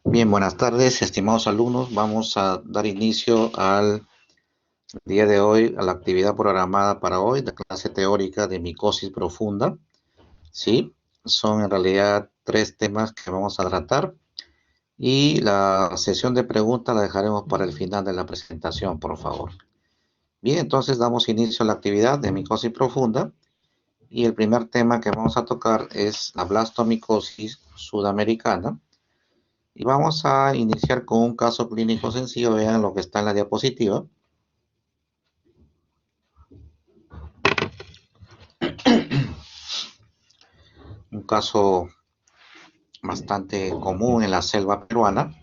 Bien, buenas tardes, estimados alumnos. Vamos a dar inicio al día de hoy, a la actividad programada para hoy, la clase teórica de micosis profunda. Sí, son en realidad tres temas que vamos a tratar y la sesión de preguntas la dejaremos para el final de la presentación, por favor. Bien, entonces damos inicio a la actividad de micosis profunda y el primer tema que vamos a tocar es la blastomicosis sudamericana. Y vamos a iniciar con un caso clínico sencillo. Vean lo que está en la diapositiva. Un caso bastante común en la selva peruana.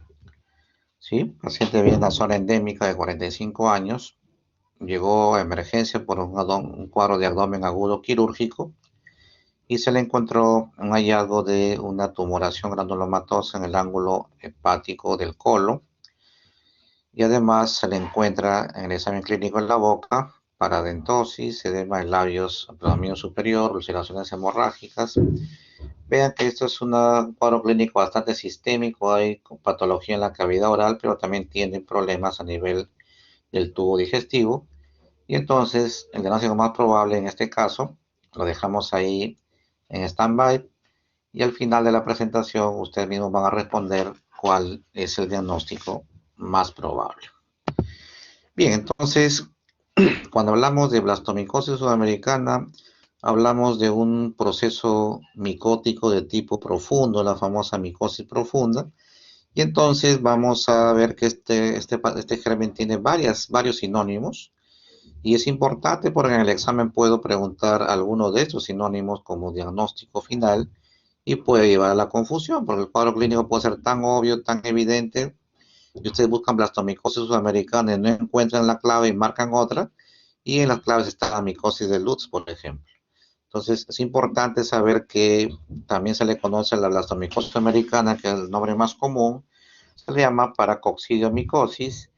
¿Sí? Paciente viene a zona endémica de 45 años. Llegó a emergencia por un cuadro de abdomen agudo quirúrgico y se le encontró un hallazgo de una tumoración granulomatosa en el ángulo hepático del colon. Y además se le encuentra en el examen clínico en la boca paradentosis, edema de labios abdominal superior, ulceraciones hemorrágicas. Vean que esto es un cuadro clínico bastante sistémico, hay patología en la cavidad oral, pero también tiene problemas a nivel del tubo digestivo. Y entonces el diagnóstico más probable en este caso lo dejamos ahí en stand-by y al final de la presentación ustedes mismos van a responder cuál es el diagnóstico más probable. Bien, entonces cuando hablamos de blastomicosis sudamericana, hablamos de un proceso micótico de tipo profundo, la famosa micosis profunda. Y entonces vamos a ver que este germen tiene varios sinónimos. Y es importante porque en el examen puedo preguntar alguno de estos sinónimos como diagnóstico final y puede llevar a la confusión, porque el cuadro clínico puede ser tan obvio, tan evidente, y ustedes buscan blastomicosis sudamericana y no encuentran la clave y marcan otra, y en las claves está la micosis de Lutz, por ejemplo. Entonces, es importante saber que también se le conoce a la blastomicosis americana, que es el nombre más común, se le llama paracoccidiomicosis,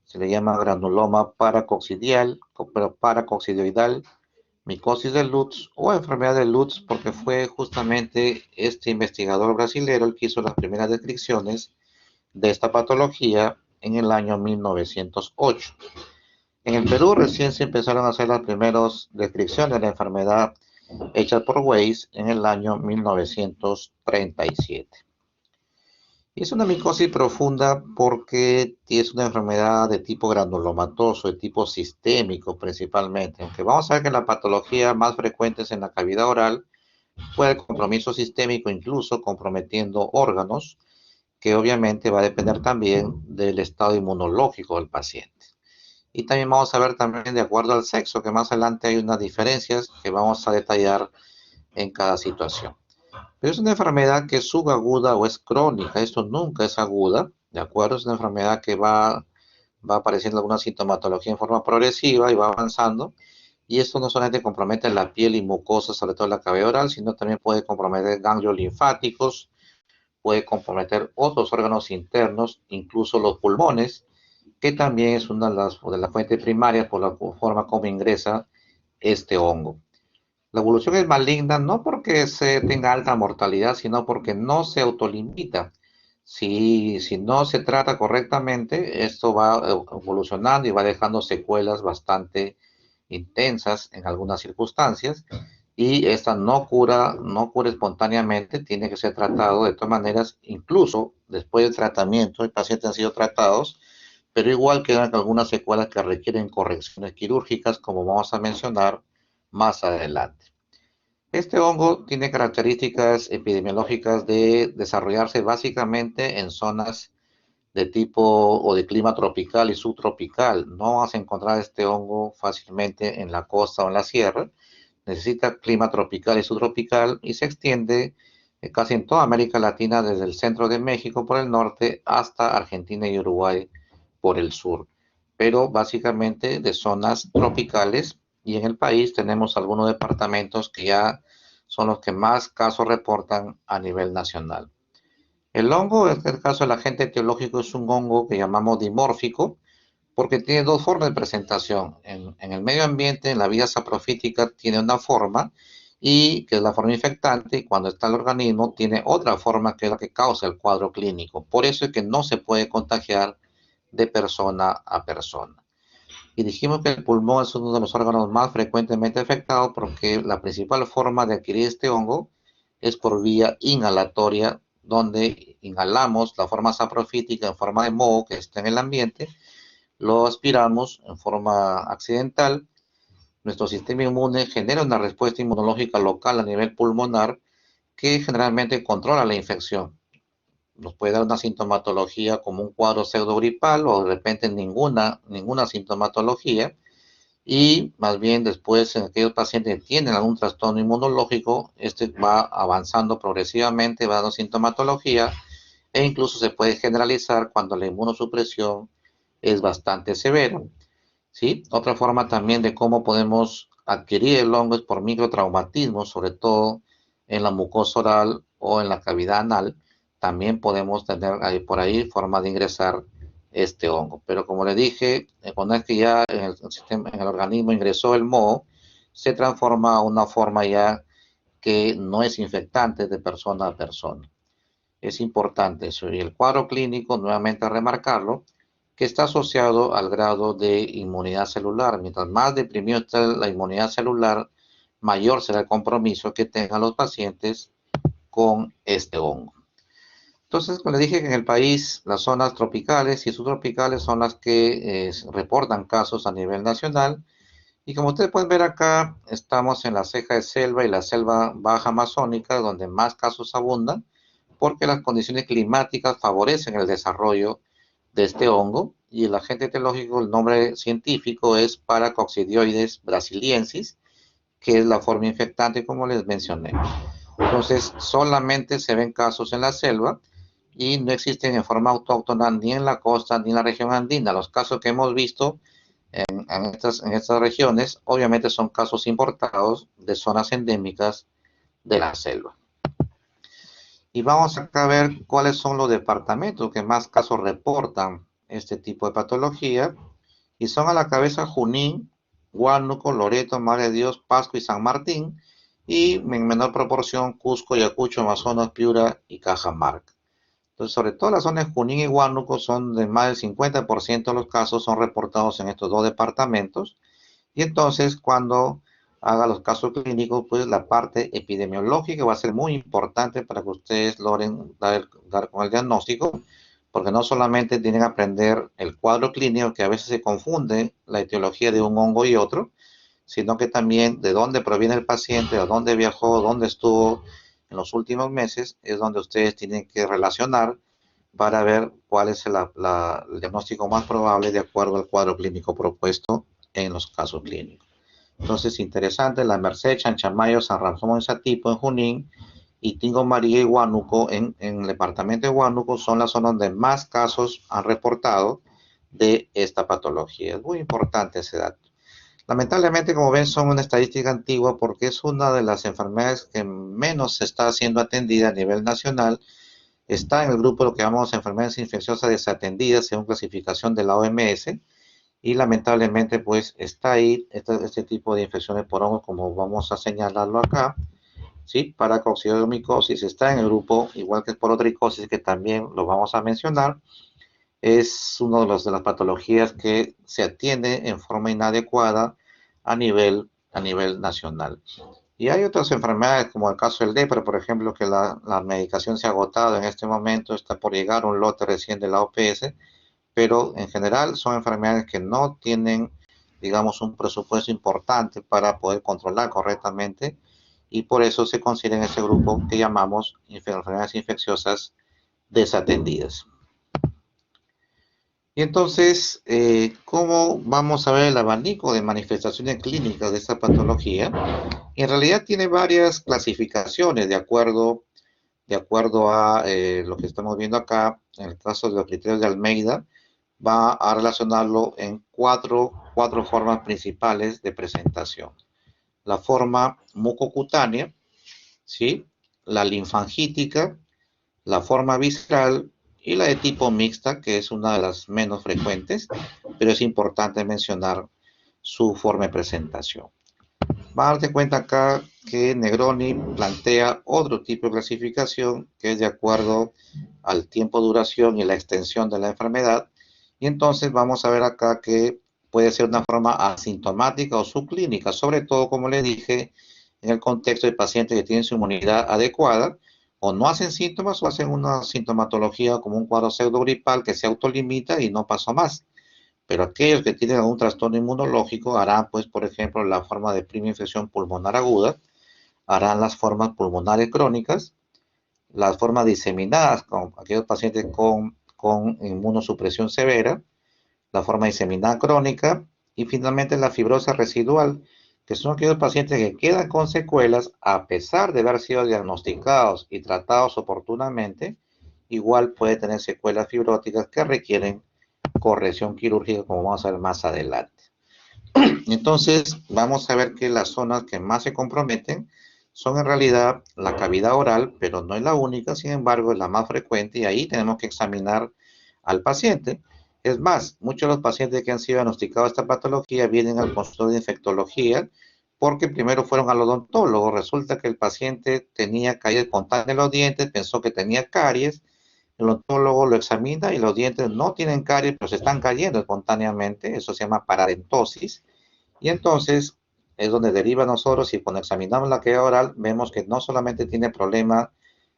se le llama granuloma paracoccidioidal, micosis de Lutz o enfermedad de Lutz, porque fue justamente este investigador brasilero el que hizo las primeras descripciones de esta patología en el año 1908. En el Perú recién se empezaron a hacer las primeras descripciones de la enfermedad hechas por Weiss en el año 1937. Y es una micosis profunda porque es una enfermedad de tipo granulomatoso, de tipo sistémico principalmente. Aunque vamos a ver que la patología más frecuente es en la cavidad oral, puede el compromiso sistémico incluso comprometiendo órganos, que obviamente va a depender también del estado inmunológico del paciente. Y también vamos a ver también de acuerdo al sexo, que más adelante hay unas diferencias que vamos a detallar en cada situación. Pero es una enfermedad que es subaguda o es crónica, esto nunca es aguda, ¿de acuerdo? Es una enfermedad que va apareciendo alguna sintomatología en forma progresiva y va avanzando. Y esto no solamente compromete la piel y mucosa, sobre todo la cavidad oral, sino también puede comprometer ganglios linfáticos, puede comprometer otros órganos internos, incluso los pulmones, que también es una de las fuentes primarias por la forma como ingresa este hongo. La evolución es maligna no porque se tenga alta mortalidad, sino porque no se autolimita. Si no se trata correctamente, esto va evolucionando y va dejando secuelas bastante intensas en algunas circunstancias y esta no cura espontáneamente, tiene que ser tratado de todas maneras, incluso después del tratamiento, el paciente han sido tratados, pero igual quedan algunas secuelas que requieren correcciones quirúrgicas, como vamos a mencionar más adelante. Este hongo tiene características epidemiológicas de desarrollarse básicamente en zonas de tipo o de clima tropical y subtropical. No vas a encontrar este hongo fácilmente en la costa o en la sierra. Necesita clima tropical y subtropical y se extiende casi en toda América Latina, desde el centro de México por el norte hasta Argentina y Uruguay por el sur. Pero básicamente de zonas tropicales, y en el país tenemos algunos departamentos que ya son los que más casos reportan a nivel nacional. El hongo, en este caso el agente etiológico, es un hongo que llamamos dimórfico porque tiene dos formas de presentación. En el medio ambiente, en la vida saprofítica, tiene una forma y que es la forma infectante, y cuando está el organismo tiene otra forma que es la que causa el cuadro clínico. Por eso es que no se puede contagiar de persona a persona. Y dijimos que el pulmón es uno de los órganos más frecuentemente afectados porque la principal forma de adquirir este hongo es por vía inhalatoria, donde inhalamos la forma saprofítica en forma de moho que está en el ambiente, lo aspiramos en forma accidental, nuestro sistema inmune genera una respuesta inmunológica local a nivel pulmonar que generalmente controla la infección. Nos puede dar una sintomatología como un cuadro pseudogripal o de repente ninguna sintomatología, y más bien después en aquellos pacientes que tienen algún trastorno inmunológico, este va avanzando progresivamente, va dando sintomatología e incluso se puede generalizar cuando la inmunosupresión es bastante severa. ¿Sí? Otra forma también de cómo podemos adquirir el hongo es por microtraumatismo, sobre todo en la mucosa oral o en la cavidad anal. También podemos tener ahí por ahí forma de ingresar este hongo. Pero como le dije, cuando es que ya en el sistema, en el organismo ingresó el moho, se transforma a una forma ya que no es infectante de persona a persona. Es importante eso. Y el cuadro clínico, nuevamente remarcarlo, que está asociado al grado de inmunidad celular. Mientras más deprimido está la inmunidad celular, mayor será el compromiso que tengan los pacientes con este hongo. Entonces, como le dije que en el país las zonas tropicales y subtropicales son las que reportan casos a nivel nacional. Y como ustedes pueden ver acá, estamos en la ceja de selva y la selva baja amazónica, donde más casos abundan, porque las condiciones climáticas favorecen el desarrollo de este hongo, y el agente etiológico, el nombre científico es Paracoccidioides brasiliensis, que es la forma infectante como les mencioné. Entonces, solamente se ven casos en la selva y no existen en forma autóctona ni en la costa ni en la región andina. Los casos que hemos visto en estas regiones obviamente son casos importados de zonas endémicas de la selva. Y vamos acá a ver cuáles son los departamentos que más casos reportan este tipo de patología. Y son a la cabeza Junín, Huánuco, Loreto, Madre de Dios, Pasco y San Martín. Y en menor proporción Cusco, Ayacucho, Amazonas, Piura y Cajamarca. Entonces, sobre todo las zonas de Junín y Huánuco son de más del 50% de los casos son reportados en estos dos departamentos. Y entonces, cuando haga los casos clínicos, pues la parte epidemiológica va a ser muy importante para que ustedes logren dar con el diagnóstico, porque no solamente tienen que aprender el cuadro clínico, que a veces se confunde la etiología de un hongo y otro, sino que también de dónde proviene el paciente, a dónde viajó, dónde estuvo en los últimos meses, es donde ustedes tienen que relacionar para ver cuál es el diagnóstico más probable de acuerdo al cuadro clínico propuesto en los casos clínicos. Entonces, interesante, La Merced, Chanchamayo, San Ramón de Satipo en Junín y Tingo María y Huánuco en el departamento de Huánuco son las zonas donde más casos han reportado de esta patología. Es muy importante ese dato. Lamentablemente, como ven, son una estadística antigua porque es una de las enfermedades que menos se está siendo atendida a nivel nacional. Está en el grupo de lo que llamamos enfermedades infecciosas desatendidas según clasificación de la OMS, y lamentablemente pues está ahí este tipo de infecciones por hongos, como vamos a señalarlo acá, ¿sí? Paracoccidiomicosis está en el grupo, igual que esporotricosis, que también lo vamos a mencionar. Es una de las patologías que se atiende en forma inadecuada a nivel nacional. Y hay otras enfermedades, como el caso del lepra, por ejemplo, que la medicación se ha agotado en este momento, está por llegar un lote recién de la OPS, pero en general son enfermedades que no tienen, digamos, un presupuesto importante para poder controlar correctamente, y por eso se considera en ese grupo que llamamos enfermedades infecciosas desatendidas. Y entonces, ¿cómo vamos a ver el abanico de manifestaciones clínicas de esta patología? En realidad tiene varias clasificaciones de acuerdo a lo que estamos viendo acá. En el caso de los criterios de Almeida, va a relacionarlo en cuatro formas principales de presentación. La forma mucocutánea, ¿sí? La linfangítica, la forma visceral y la de tipo mixta, que es una de las menos frecuentes, pero es importante mencionar su forma de presentación. Va a darte cuenta acá que Negroni plantea otro tipo de clasificación que es de acuerdo al tiempo de duración y la extensión de la enfermedad. Y entonces vamos a ver acá que puede ser una forma asintomática o subclínica, sobre todo, como les dije, en el contexto de pacientes que tienen su inmunidad adecuada o no hacen síntomas o hacen una sintomatología como un cuadro pseudogripal que se autolimita y no pasó más. Pero aquellos que tienen algún trastorno inmunológico harán, pues, por ejemplo, la forma de primera infección pulmonar aguda, harán las formas pulmonares crónicas, las formas diseminadas con aquellos pacientes con inmunosupresión severa, la forma diseminada crónica y finalmente la fibrosa residual, que son aquellos pacientes que quedan con secuelas a pesar de haber sido diagnosticados y tratados oportunamente, igual puede tener secuelas fibróticas que requieren corrección quirúrgica, como vamos a ver más adelante. Entonces, vamos a ver que las zonas que más se comprometen son en realidad la cavidad oral, pero no es la única, sin embargo, es la más frecuente y ahí tenemos que examinar al paciente. Es más, muchos de los pacientes que han sido diagnosticados esta patología vienen al consultorio de infectología porque primero fueron al odontólogo. Resulta que el paciente tenía caída espontánea en los dientes, pensó que tenía caries, el odontólogo lo examina y los dientes no tienen caries, pero se están cayendo espontáneamente, eso se llama paradentosis. Y entonces es donde deriva a nosotros y cuando examinamos la cavidad oral vemos que no solamente tiene problemas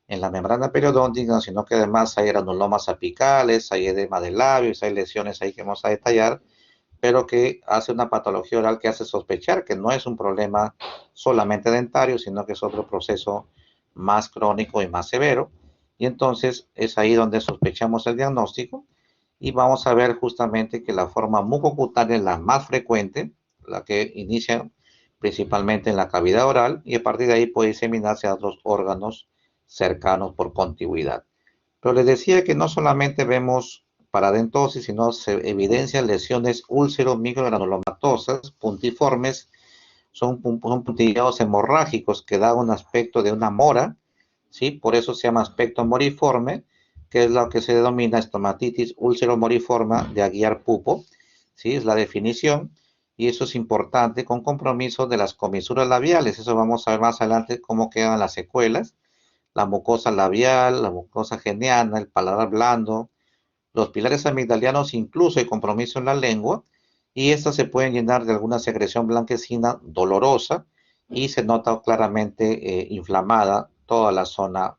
en la membrana periodóntica, sino que además hay granulomas apicales, hay edema de labios, hay lesiones ahí que vamos a detallar, pero que hace una patología oral que hace sospechar que no es un problema solamente dentario, sino que es otro proceso más crónico y más severo. Y entonces es ahí donde sospechamos el diagnóstico y vamos a ver justamente que la forma mucocutánea es la más frecuente, la que inicia principalmente en la cavidad oral y a partir de ahí puede diseminarse a otros órganos cercanos por contigüidad. Pero les decía que no solamente vemos paradentosis, sino se evidencian lesiones úlceros microgranulomatosas, puntiformes, son puntillados hemorrágicos que dan un aspecto de una mora, ¿sí? Por eso se llama aspecto moriforme, que es lo que se denomina estomatitis úlcero-moriforme de Aguiar Pupo, ¿sí? Es la definición, y eso es importante con compromiso de las comisuras labiales. Eso vamos a ver más adelante cómo quedan las secuelas, la mucosa labial, la mucosa geniana, el paladar blando, los pilares amigdalianos, incluso hay compromiso en la lengua, y estas se pueden llenar de alguna secreción blanquecina dolorosa y se nota claramente inflamada toda la zona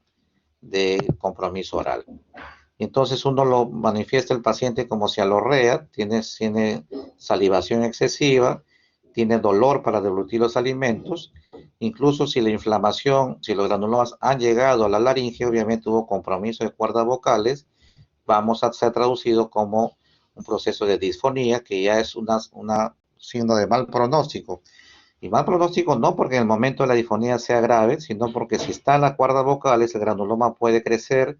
de compromiso oral. Entonces uno lo manifiesta el paciente como si alorrea, tiene salivación excesiva, tiene dolor para deglutir los alimentos, incluso si la inflamación, si los granulomas han llegado a la laringe, obviamente hubo compromiso de cuerdas vocales, vamos a ser traducido como un proceso de disfonía, que ya es una signo de mal pronóstico. Y mal pronóstico no porque en el momento de la disfonía sea grave, sino porque si está en la cuerda vocal, el granuloma puede crecer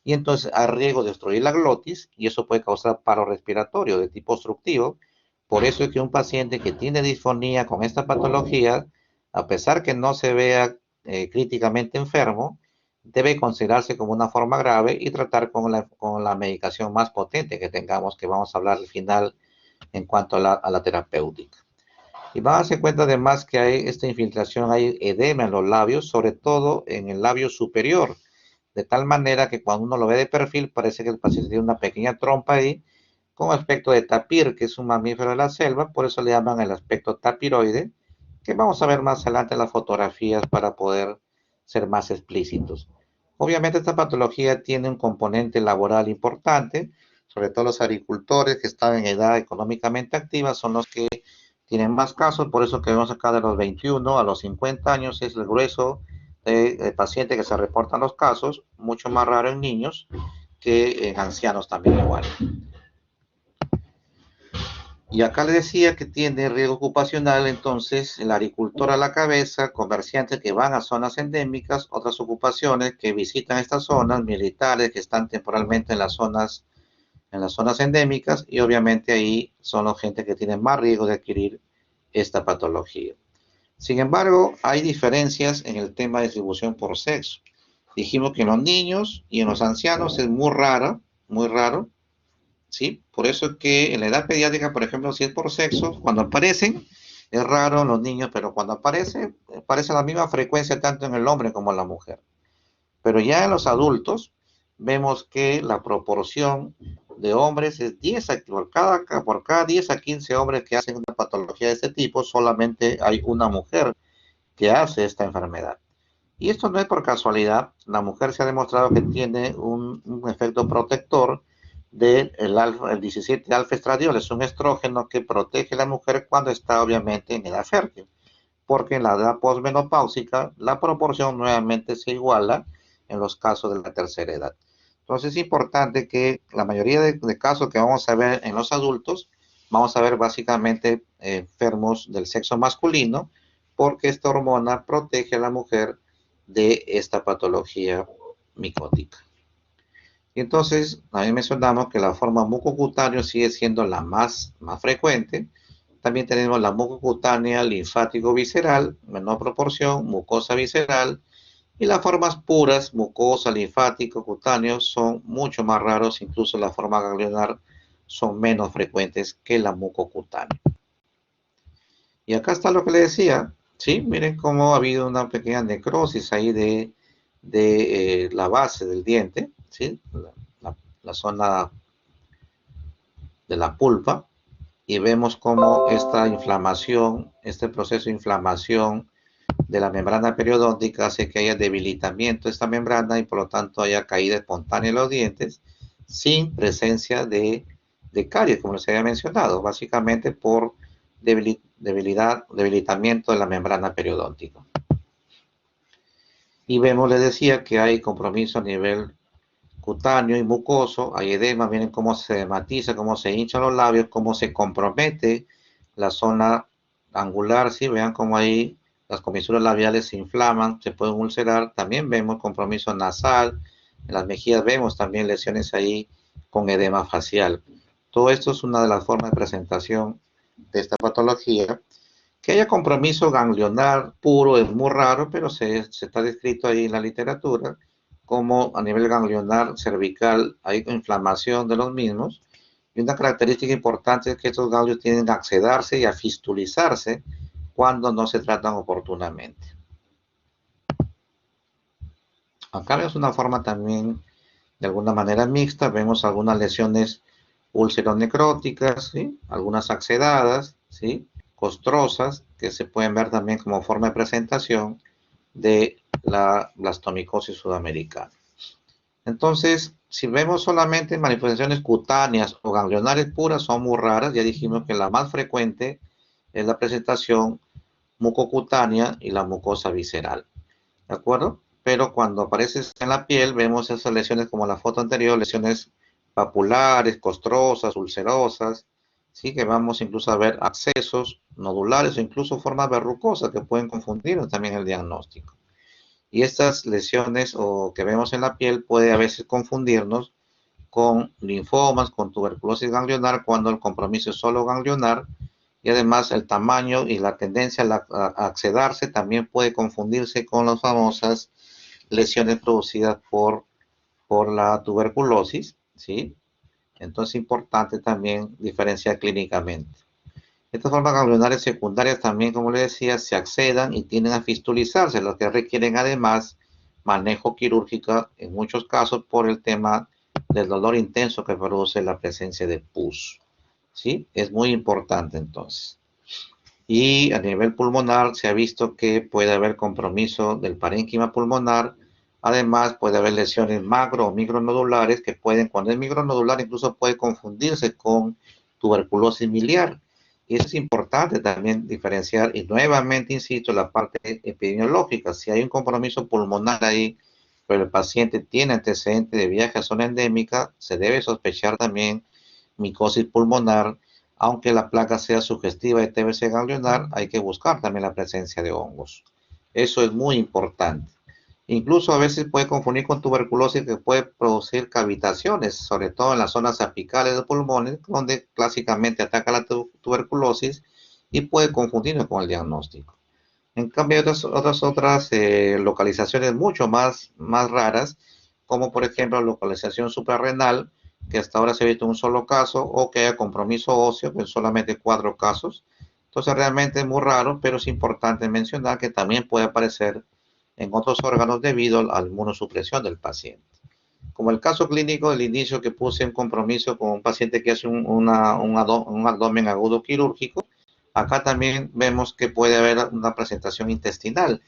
y entonces hay riesgo de obstruir la glotis y eso puede causar paro respiratorio de tipo obstructivo. Por eso es que un paciente que tiene disfonía con esta patología, a pesar que no se vea críticamente enfermo, debe considerarse como una forma grave y tratar con la medicación más potente que tengamos, que vamos a hablar al final en cuanto a la terapéutica. Y van a darse cuenta además que hay esta infiltración, hay edema en los labios, sobre todo en el labio superior, de tal manera que cuando uno lo ve de perfil parece que el paciente tiene una pequeña trompa ahí con aspecto de tapir, que es un mamífero de la selva, por eso le llaman el aspecto tapiroide, que vamos a ver más adelante en las fotografías para poder ser más explícitos. Obviamente esta patología tiene un componente laboral importante, sobre todo los agricultores que están en edad económicamente activa son los que tienen más casos, por eso que vemos acá de los 21 a los 50 años es el grueso de pacientes que se reportan los casos, mucho más raro en niños que en ancianos también igual. Y acá le decía que tiene riesgo ocupacional, entonces el agricultor a la cabeza, comerciantes que van a zonas endémicas, otras ocupaciones que visitan estas zonas, militares que están temporalmente en las zonas endémicas y obviamente ahí son la gente que tiene más riesgo de adquirir esta patología. Sin embargo, hay diferencias en el tema de distribución por sexo. Dijimos que en los niños y en los ancianos es muy raro, ¿sí? Por eso es que en la edad pediátrica, por ejemplo, si es por sexo, cuando aparecen, Es raro en los niños, pero cuando aparece, aparece a la misma frecuencia tanto en el hombre como en la mujer. Pero ya en los adultos vemos que la proporción de hombres es 10 por cada 10 a 15 hombres que hacen una patología de este tipo, solamente hay una mujer que hace esta enfermedad. Y esto no es por casualidad. La mujer se ha demostrado que tiene un efecto protector del el 17 alfa estradiol. Es un estrógeno que protege a la mujer cuando está obviamente en edad fértil. Porque en la edad posmenopáusica la proporción nuevamente se iguala en los casos de la tercera edad. Entonces es importante que la mayoría de casos que vamos a ver en los adultos, vamos a ver básicamente enfermos del sexo masculino, porque esta hormona protege a la mujer de esta patología micótica. Y entonces, también mencionamos que la forma mucocutánea sigue siendo la más frecuente. También tenemos la mucocutánea linfático-visceral, menor proporción, mucosa visceral, y las formas puras, mucosa, linfático, cutáneo, son mucho más raros, incluso la forma ganglionar son menos frecuentes que la mucocutánea. Y acá está lo que le decía, ¿sí? Miren cómo ha habido una pequeña necrosis ahí de la base del diente, ¿sí? La zona de la pulpa, y vemos cómo esta inflamación, este proceso de inflamación de la membrana periodóntica hace que haya debilitamiento de esta membrana y por lo tanto haya caída espontánea de los dientes sin presencia de caries, como les había mencionado, básicamente por debilitamiento de la membrana periodóntica. Y vemos, les decía, que hay compromiso a nivel cutáneo y mucoso, hay edema, miren cómo se edematiza, cómo se hinchan los labios, cómo se compromete la zona angular, ¿sí? Vean cómo ahí las comisuras labiales se inflaman, se pueden ulcerar, también vemos compromiso nasal, en las mejillas vemos también lesiones ahí con edema facial. Todo esto es una de las formas de presentación de esta patología. Que haya compromiso ganglionar puro es muy raro, pero se está descrito ahí en la literatura como a nivel ganglionar cervical hay inflamación de los mismos. Y una característica importante es que estos ganglios tienden a excedarse y a fistulizarse cuando no se tratan oportunamente. Acá vemos una forma también de alguna manera mixta, vemos algunas lesiones ulceronecróticas, ¿sí? Algunas accedadas, ¿sí? Costrosas, que se pueden ver también como forma de presentación de la blastomicosis sudamericana. Entonces, si vemos solamente manifestaciones cutáneas o ganglionares puras, son muy raras. Ya dijimos que la más frecuente es la presentación mucocutánea y la mucosa visceral. ¿De acuerdo? Pero cuando aparece en la piel, vemos esas lesiones como la foto anterior, lesiones papulares, costrosas, ulcerosas, ¿sí? Que vamos incluso a ver abscesos nodulares o incluso formas verrucosas que pueden confundir también el diagnóstico. Y estas lesiones o que vemos en la piel puede a veces confundirnos con linfomas, con tuberculosis ganglionar, cuando el compromiso es solo ganglionar, y además el tamaño y la tendencia a accedarse también puede confundirse con las famosas lesiones producidas por la tuberculosis, ¿sí? Entonces es importante también diferenciar clínicamente. Estas formas ganglionares secundarias también, como les decía, se accedan y tienden a fistulizarse, lo que requieren además manejo quirúrgico en muchos casos por el tema del dolor intenso que produce la presencia de pus. ¿Sí? Es muy importante entonces. Y a nivel pulmonar se ha visto que puede haber compromiso del parénquima pulmonar. Además, puede haber lesiones macro o micronodulares que pueden, cuando es micronodular, incluso puede confundirse con tuberculosis miliar. Y eso es importante también diferenciar. Y nuevamente, insisto, la parte epidemiológica. Si hay un compromiso pulmonar ahí, pero el paciente tiene antecedente de viaje a zona endémica, se debe sospechar también micosis pulmonar. Aunque la placa sea sugestiva de TBC ganglionar, hay que buscar también la presencia de hongos. Eso es muy importante. Incluso a veces puede confundir con tuberculosis que puede producir cavitaciones, sobre todo en las zonas apicales de los pulmones, donde clásicamente ataca la tuberculosis y puede confundirnos con el diagnóstico. En cambio, hay otras localizaciones mucho más raras, como por ejemplo la localización suprarrenal, que hasta ahora se ha visto en un solo caso, o que haya compromiso óseo, en solamente 4 casos, Entonces realmente es muy raro, pero es importante mencionar que también puede aparecer en otros órganos debido a la inmunosupresión del paciente. Como el caso clínico del inicio que puse en compromiso con un paciente que hace un abdomen agudo quirúrgico, acá también vemos que puede haber una presentación intestinal,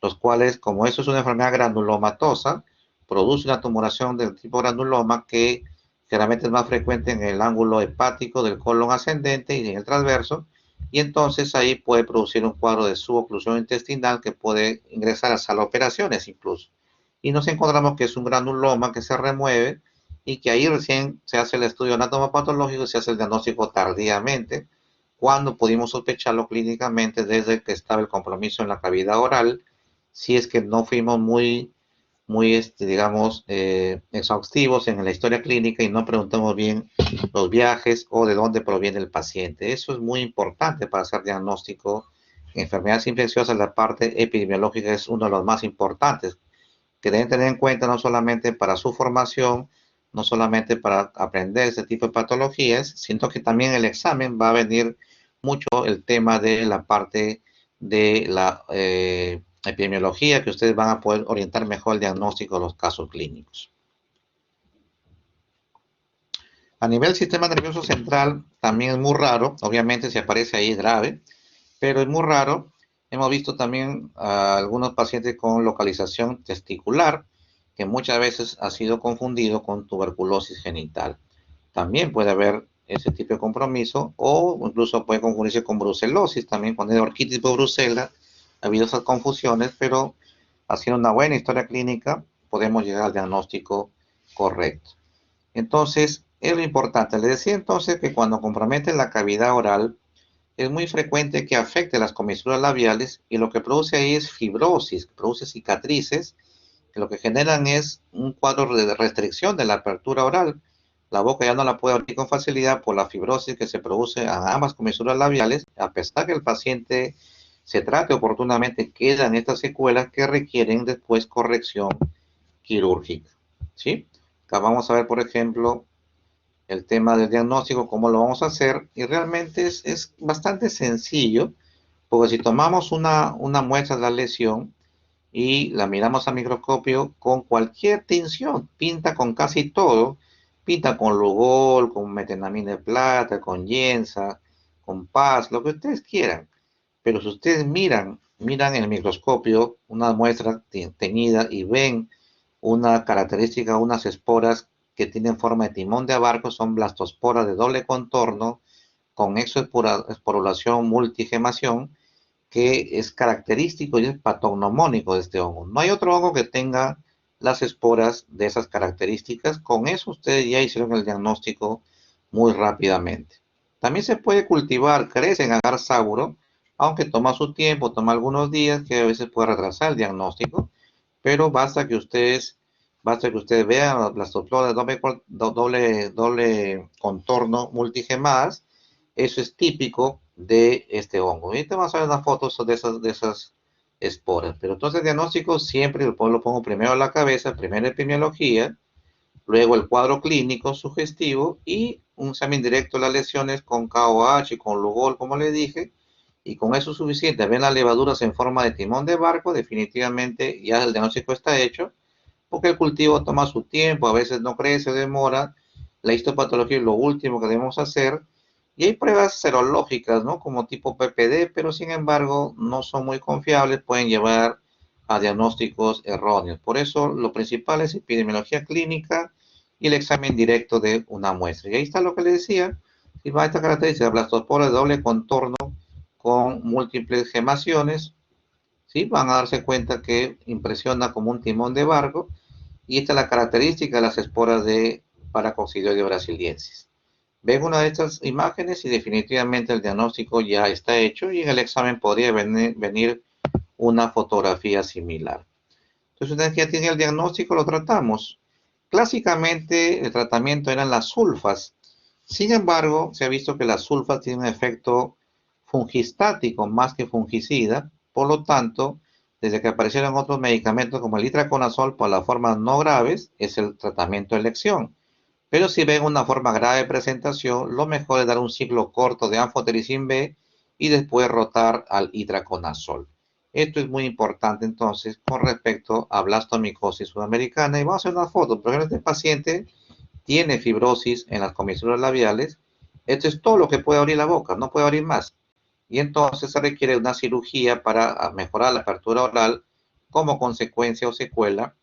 los cuales, como eso es una enfermedad granulomatosa, produce una tumoración del tipo granuloma que generalmente es más frecuente en el ángulo hepático del colon ascendente y en el transverso, y entonces ahí puede producir un cuadro de suboclusión intestinal que puede ingresar a sala de operaciones incluso. Y nos encontramos que es un granuloma que se remueve y que ahí recién se hace el estudio anatomopatológico y se hace el diagnóstico tardíamente, cuando pudimos sospecharlo clínicamente desde que estaba el compromiso en la cavidad oral, si es que no fuimos digamos, exhaustivos en la historia clínica y no preguntamos bien los viajes o de dónde proviene el paciente. Eso es muy importante para hacer diagnóstico. En enfermedades infecciosas, la parte epidemiológica es uno de los más importantes que deben tener en cuenta no solamente para su formación, no solamente para aprender este tipo de patologías, sino que también el examen va a venir mucho el tema de la parte de la epidemiología, que ustedes van a poder orientar mejor el diagnóstico de los casos clínicos. A nivel sistema nervioso central, también es muy raro, obviamente si aparece ahí es grave, pero es muy raro. Hemos visto también a algunos pacientes con localización testicular, que muchas veces ha sido confundido con tuberculosis genital. También puede haber ese tipo de compromiso, o incluso puede confundirse con brucelosis, también cuando hay orquitis por Bruselas. Ha habido esas confusiones, pero haciendo una buena historia clínica podemos llegar al diagnóstico correcto. Entonces, es lo importante. Les decía entonces que cuando compromete la cavidad oral, es muy frecuente que afecte las comisuras labiales y lo que produce ahí es fibrosis, produce cicatrices, que lo que generan es un cuadro de restricción de la apertura oral. La boca ya no la puede abrir con facilidad por la fibrosis que se produce a ambas comisuras labiales. A pesar que el paciente se trate oportunamente, quedan estas secuelas que requieren después corrección quirúrgica. ¿Sí? Acá vamos a ver, por ejemplo, el tema del diagnóstico, cómo lo vamos a hacer, y realmente es bastante sencillo, porque si tomamos una muestra de la lesión y la miramos a microscopio con cualquier tinción, pinta con casi todo, pinta con Lugol, con metenamina de plata, con Yensa, con Paz, lo que ustedes quieran, pero si ustedes miran en el microscopio una muestra teñida y ven una característica, unas esporas que tienen forma de timón de abarco, son blastosporas de doble contorno con exoesporulación multigemación, que es característico y es patognomónico de este hongo. No hay otro hongo que tenga las esporas de esas características. Con eso ustedes ya hicieron el diagnóstico muy rápidamente. También se puede cultivar, crece en agar sauro, aunque toma su tiempo, toma algunos días, que a veces puede retrasar el diagnóstico, pero basta que ustedes vean las blastoploras doble contorno multigemadas. Eso es típico de este hongo. Y te vamos a ver unas fotos de esas esporas. Pero entonces el diagnóstico siempre lo pongo primero en la cabeza, primero epidemiología, luego el cuadro clínico sugestivo y un examen directo de las lesiones con KOH y con Lugol, como le dije, y con eso es suficiente. Ven las levaduras en forma de timón de barco, definitivamente ya el diagnóstico está hecho, porque el cultivo toma su tiempo, a veces no crece, demora. La histopatología es lo último que debemos hacer. Y hay pruebas serológicas, ¿no? Como tipo PPD, pero sin embargo no son muy confiables, pueden llevar a diagnósticos erróneos. Por eso lo principal es epidemiología clínica y el examen directo de una muestra. Y ahí está lo que les decía. Si va a esta característica, blastospora de doble contorno con múltiples gemaciones, ¿sí? Van a darse cuenta que impresiona como un timón de barco. Y esta es la característica de las esporas de Paracoccidioides brasiliensis. Ven una de estas imágenes y definitivamente el diagnóstico ya está hecho y en el examen podría venir una fotografía similar. Entonces, una vez que ya tiene el diagnóstico, lo tratamos. Clásicamente, el tratamiento eran las sulfas. Sin embargo, se ha visto que las sulfas tienen un efecto fungistático más que fungicida. Por lo tanto, desde que aparecieron otros medicamentos como el itraconazol por las formas no graves, es el tratamiento de elección. Pero si ven una forma grave de presentación, lo mejor es dar un ciclo corto de anfotericin B y después rotar al itraconazol. Esto es muy importante entonces con respecto a blastomicosis sudamericana. Y vamos a hacer una foto. Por ejemplo, este paciente tiene fibrosis en las comisuras labiales. Esto es todo lo que puede abrir la boca, no puede abrir más. Y entonces se requiere una cirugía para mejorar la apertura oral como consecuencia o secuela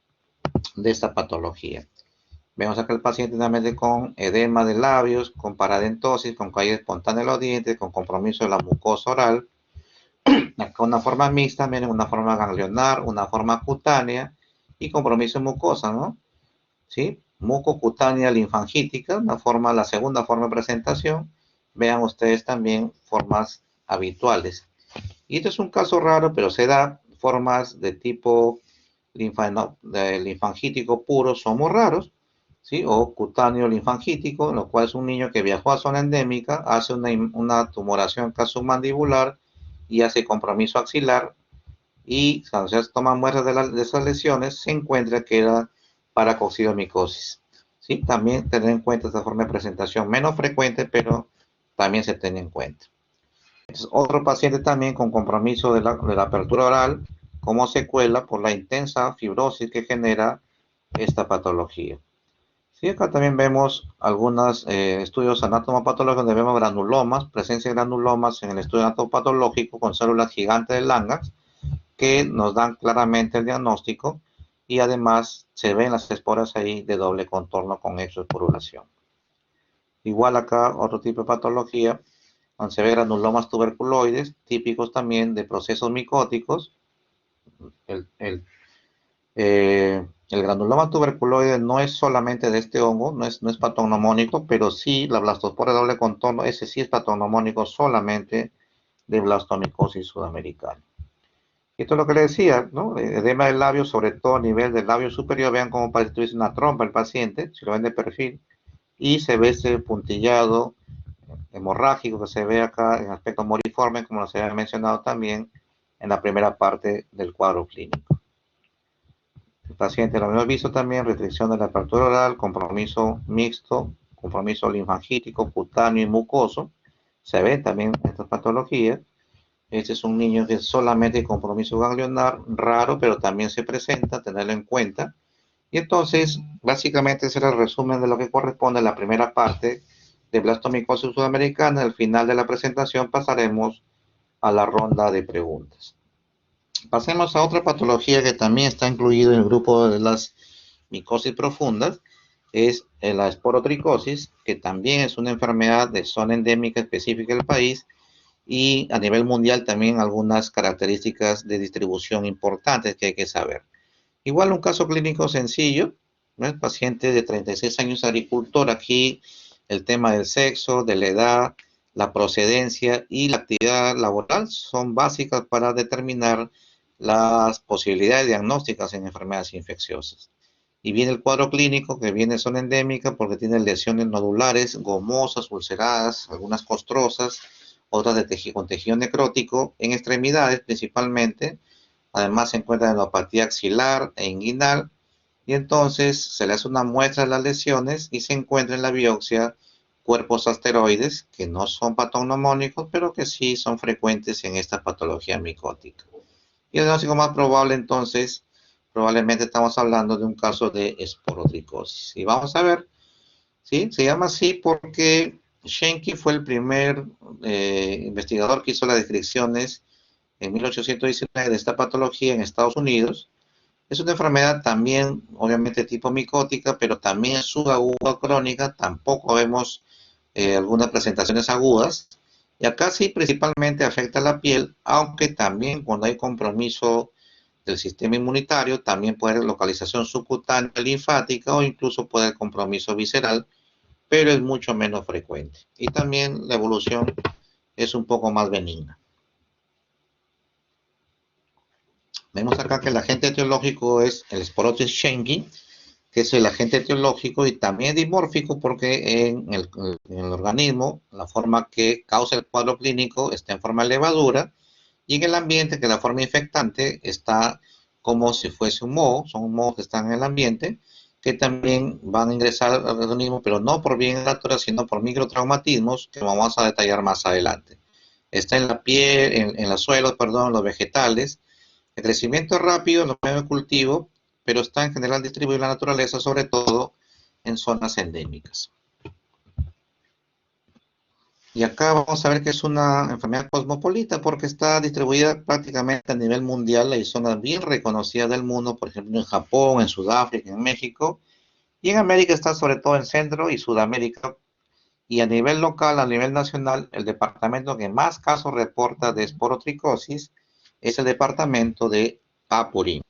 de esta patología. Vemos acá el paciente nuevamente con edema de labios, con paradentosis, con caída espontánea de los dientes, con compromiso de la mucosa oral. Acá una forma mixta, miren, una forma ganglionar, una forma cutánea y compromiso de mucosa, ¿no? ¿Sí? Mucocutánea linfangítica, la segunda forma de presentación. Vean ustedes también formas habituales. Y esto es un caso raro, pero se da formas de tipo linfangítico puro, son muy raros, ¿sí? O cutáneo linfangítico, lo cual es un niño que viajó a zona endémica, hace una tumoración casomandibular y hace compromiso axilar, y cuando se toman muestras de esas lesiones, se encuentra que era paracoccidomicosis. ¿Sí? También tener en cuenta esta forma de presentación menos frecuente, pero también se tiene en cuenta. Entonces, otro paciente también con compromiso de la apertura oral como secuela por la intensa fibrosis que genera esta patología. Sí, acá también vemos algunos estudios anatomopatológicos donde vemos granulomas, presencia de granulomas en el estudio anatomopatológico con células gigantes de Langerhans que nos dan claramente el diagnóstico, y además se ven las esporas ahí de doble contorno con exoesporulación. Igual acá otro tipo de patología donde se ve granulomas tuberculoides, típicos también de procesos micóticos. El, el, el granuloma tuberculoide no es solamente de este hongo, no es patognomónico, pero sí la blastospora de doble contorno, ese sí es patognomónico solamente de blastomicosis sudamericana. Esto es lo que le decía, ¿no? Edema del labio, sobre todo a nivel del labio superior. Vean cómo parece que tuviese una trompa el paciente, si lo ven de perfil, y se ve ese puntillado hemorrágico que se ve acá en aspecto moriforme, como se había mencionado también en la primera parte del cuadro clínico. El paciente lo hemos visto también, restricción de la apertura oral, compromiso mixto, compromiso linfangítico, cutáneo y mucoso. Se ven también estas patologías. Este es un niño que solamente compromiso ganglionar, raro, pero también se presenta, tenerlo en cuenta. Y entonces, básicamente ese era el resumen de lo que corresponde a la primera parte de blastomicosis sudamericana. Al final de la presentación pasaremos a la ronda de preguntas. Pasemos a otra patología que también está incluido en el grupo de las micosis profundas, es la esporotricosis, que también es una enfermedad de zona endémica específica del país, y a nivel mundial también algunas características de distribución importantes que hay que saber. Igual un caso clínico sencillo, ¿no? El paciente de 36 años agricultor, aquí el tema del sexo, de la edad, la procedencia y la actividad laboral son básicas para determinar las posibilidades diagnósticas en enfermedades infecciosas. Y viene el cuadro clínico, que viene zona endémica porque tiene lesiones nodulares, gomosas, ulceradas, algunas costrosas, otras con tejido necrótico en extremidades principalmente. Además se encuentra neuropatía axilar e inguinal, y entonces se le hace una muestra de las lesiones y se encuentra en la biopsia cuerpos asteroides que no son patognomónicos, pero que sí son frecuentes en esta patología micótica. Y el diagnóstico más probable entonces, probablemente estamos hablando de un caso de esporotricosis. Y vamos a ver, ¿sí? Se llama así porque Schenke fue el primer investigador que hizo las descripciones en 1819 de esta patología en Estados Unidos. Es una enfermedad también, obviamente, tipo micótica, pero también es subaguda crónica. Tampoco vemos algunas presentaciones agudas. Y acá sí principalmente afecta la piel, aunque también cuando hay compromiso del sistema inmunitario, también puede haber localización subcutánea linfática o incluso puede haber compromiso visceral, pero es mucho menos frecuente. Y también la evolución es un poco más benigna. Vemos acá que el agente etiológico es el Sporotis schenckii, que es el agente etiológico, y también es dimórfico porque en el organismo la forma que causa el cuadro clínico está en forma de levadura, y en el ambiente, que la forma infectante está como si fuese un moho, son mohos que están en el ambiente, que también van a ingresar al organismo, pero no por vía inhalatoria, sino por microtraumatismos que vamos a detallar más adelante. está en la piel, en los suelos, perdón, los vegetales. El crecimiento es rápido en los medios de cultivo, pero está en general distribuido en la naturaleza, sobre todo en zonas endémicas. Y acá vamos a ver que es una enfermedad cosmopolita porque está distribuida prácticamente a nivel mundial. Hay zonas bien reconocidas del mundo, por ejemplo en Japón, en Sudáfrica, en México. Y en América está sobre todo en Centro y Sudamérica. Y a nivel local, a nivel nacional, el departamento que más casos reporta de esporotricosis es el departamento de Apurí.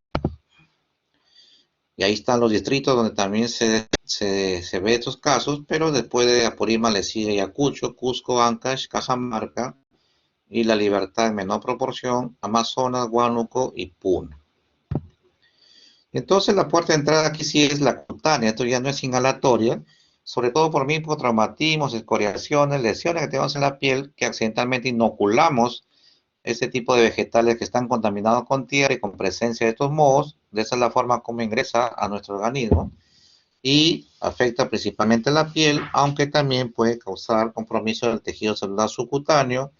Y ahí están los distritos donde también se ve estos casos, pero después de Apurímac le sigue Ayacucho, Cusco, Ancash, Cajamarca y La Libertad en menor proporción, Amazonas, Huánuco y Puno. Entonces la puerta de entrada aquí sí es la cutánea, esto ya no es inhalatoria, sobre todo por traumatismos, escoriaciones, lesiones que tenemos en la piel que accidentalmente inoculamos este tipo de vegetales que están contaminados con tierra y con presencia de estos mohos. De esa es la forma como ingresa a nuestro organismo y afecta principalmente la piel, aunque también puede causar compromiso del tejido celular subcutáneo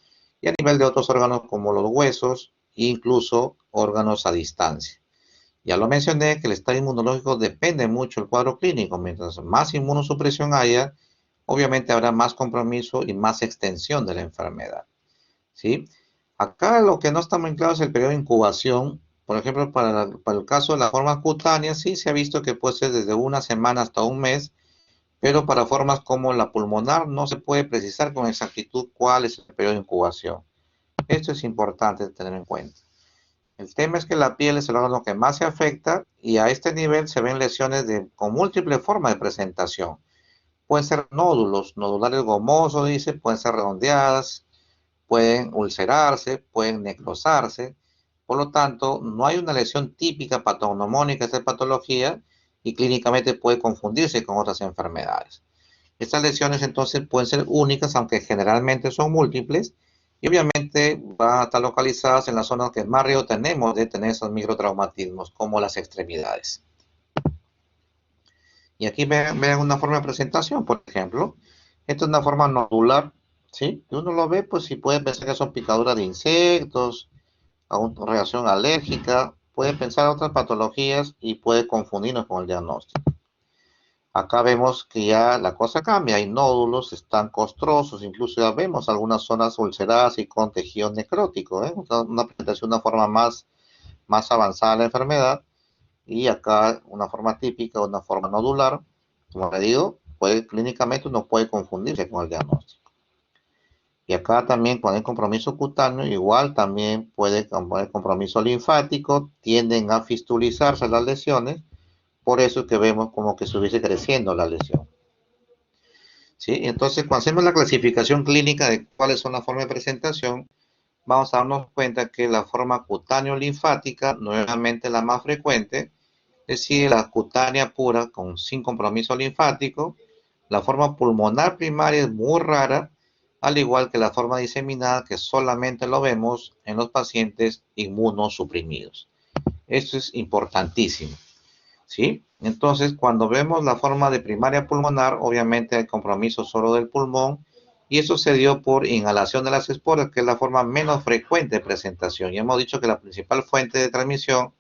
y a nivel de otros órganos como los huesos e incluso órganos a distancia. Ya lo mencioné que el estado inmunológico depende mucho del cuadro clínico. Mientras más inmunosupresión haya, obviamente habrá más compromiso y más extensión de la enfermedad. ¿Sí? Acá lo que no está muy claro es el periodo de incubación. Por ejemplo, para el caso de la forma cutánea, sí se ha visto que puede ser desde una semana hasta un mes, pero para formas como la pulmonar no se puede precisar con exactitud cuál es el periodo de incubación. Esto es importante tener en cuenta. El tema es que la piel es el órgano que más se afecta y a este nivel se ven lesiones con múltiples formas de presentación. Pueden ser nódulos, nodulares gomosos, dice, pueden ser redondeadas, pueden ulcerarse, pueden necrosarse. Por lo tanto, no hay una lesión típica patognomónica de esta patología y clínicamente puede confundirse con otras enfermedades. Estas lesiones entonces pueden ser únicas, aunque generalmente son múltiples, y obviamente van a estar localizadas en las zonas que más riesgo tenemos de tener esos microtraumatismos, como las extremidades. Y aquí vean una forma de presentación, por ejemplo. Esta es una forma nodular, ¿sí? Y uno lo ve, pues si puede pensar que son picaduras de insectos, alguna reacción alérgica, puede pensar otras patologías y puede confundirnos con el diagnóstico. Acá vemos que ya la cosa cambia, hay nódulos, están costrosos, incluso ya vemos algunas zonas ulceradas y con tejido necrótico, ¿eh? Una presentación, una forma más avanzada de la enfermedad, y acá una forma típica, una forma nodular, como le digo, clínicamente uno puede confundirse con el diagnóstico. Y acá también cuando hay compromiso cutáneo, igual también puede haber compromiso linfático, tienden a fistulizarse las lesiones, por eso es que vemos como que estuviese creciendo la lesión. ¿Sí? Entonces, cuando hacemos la clasificación clínica de cuáles son las formas de presentación, vamos a darnos cuenta que la forma cutáneo-linfática, nuevamente la más frecuente, es decir, la cutánea pura con sin compromiso linfático. La forma pulmonar primaria es muy rara, al igual que la forma diseminada, que solamente lo vemos en los pacientes inmunosuprimidos. Esto es importantísimo. ¿Sí? Entonces, cuando vemos la forma de primaria pulmonar, obviamente hay compromiso solo del pulmón y eso se dio por inhalación de las esporas, que es la forma menos frecuente de presentación. Y hemos dicho que la principal fuente de transmisión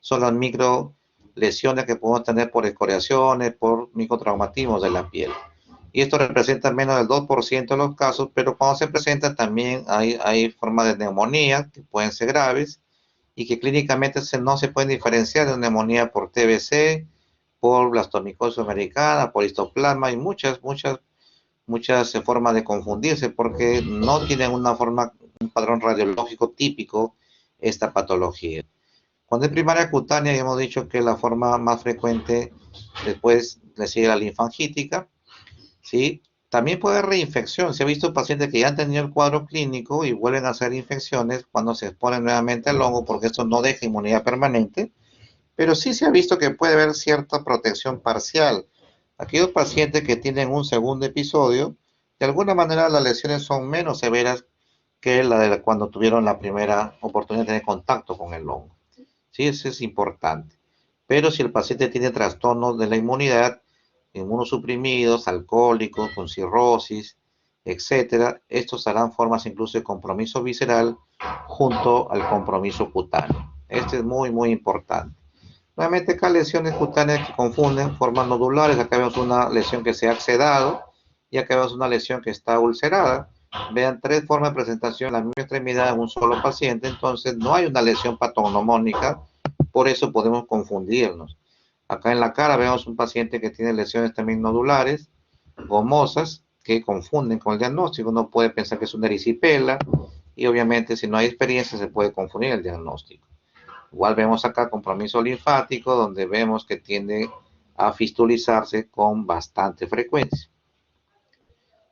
son las micro lesiones que podemos tener por escoriaciones, por microtraumatismos de la piel. Y esto representa menos del 2% de los casos, pero cuando se presenta también hay formas de neumonía que pueden ser graves y que clínicamente no se pueden diferenciar de una neumonía por TBC, por blastomicosis americana, por histoplasma y muchas formas de confundirse porque no tienen un padrón radiológico típico esta patología. Cuando es primaria cutánea, ya hemos dicho que la forma más frecuente después le sigue la linfangítica, ¿sí? También puede haber reinfección. Se ha visto pacientes que ya han tenido el cuadro clínico y vuelven a hacer infecciones cuando se exponen nuevamente al hongo, porque esto no deja inmunidad permanente, pero sí se ha visto que puede haber cierta protección parcial. Aquellos pacientes que tienen un segundo episodio, de alguna manera las lesiones son menos severas que la de cuando tuvieron la primera oportunidad de tener contacto con el hongo. Sí, eso es importante. Pero si el paciente tiene trastornos de la inmunidad, inmunosuprimidos, alcohólicos, con cirrosis, etcétera. Estos harán formas incluso de compromiso visceral junto al compromiso cutáneo. Este es muy, muy importante. Nuevamente, acá lesiones cutáneas que confunden formas nodulares. Acá vemos una lesión que se ha exsedado y acá vemos una lesión que está ulcerada. Vean, tres formas de presentación en la misma extremidad en un solo paciente. Entonces, no hay una lesión patognomónica, por eso podemos confundirnos. Acá en la cara vemos un paciente que tiene lesiones también nodulares, gomosas, que confunden con el diagnóstico. Uno puede pensar que es una erisipela y obviamente si no hay experiencia se puede confundir el diagnóstico. Igual vemos acá compromiso linfático, donde vemos que tiende a fistulizarse con bastante frecuencia.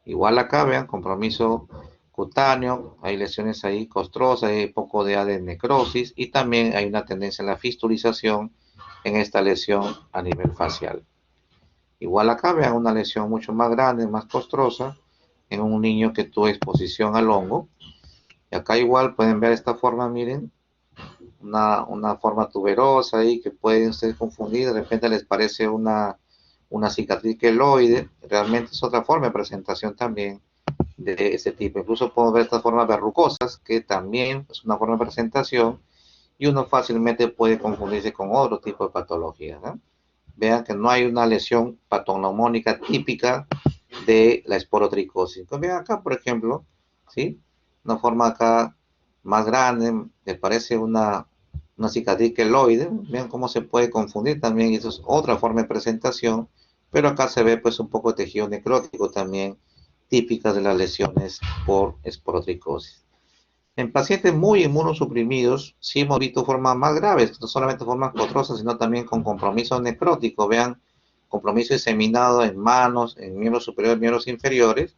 Igual acá vean compromiso cutáneo, hay lesiones ahí costrosas, hay poco de necrosis y también hay una tendencia a la fistulización en esta lesión a nivel facial. Igual acá vean una lesión mucho más grande, más costrosa, en un niño que tuvo exposición al hongo. Y acá igual pueden ver esta forma, miren, una forma tuberosa ahí que pueden ser confundidas, de repente les parece una cicatriz queloide, realmente es otra forma de presentación también de ese tipo. Incluso podemos ver estas formas verrucosas, que también es una forma de presentación, y uno fácilmente puede confundirse con otro tipo de patologías, ¿no? Vean que no hay una lesión patognomónica típica de la esporotricosis. Entonces, vean acá, por ejemplo, ¿sí? Una forma acá más grande, me parece una cicatriz queloide. Vean cómo se puede confundir también, y eso es otra forma de presentación, pero acá se ve pues un poco de tejido necrótico también, típicas de las lesiones por esporotricosis. En pacientes muy inmunosuprimidos, sí hemos visto formas más graves, no solamente formas costrosas, sino también con compromiso necrótico. Vean, compromiso diseminado en manos, en miembros superiores, miembros inferiores.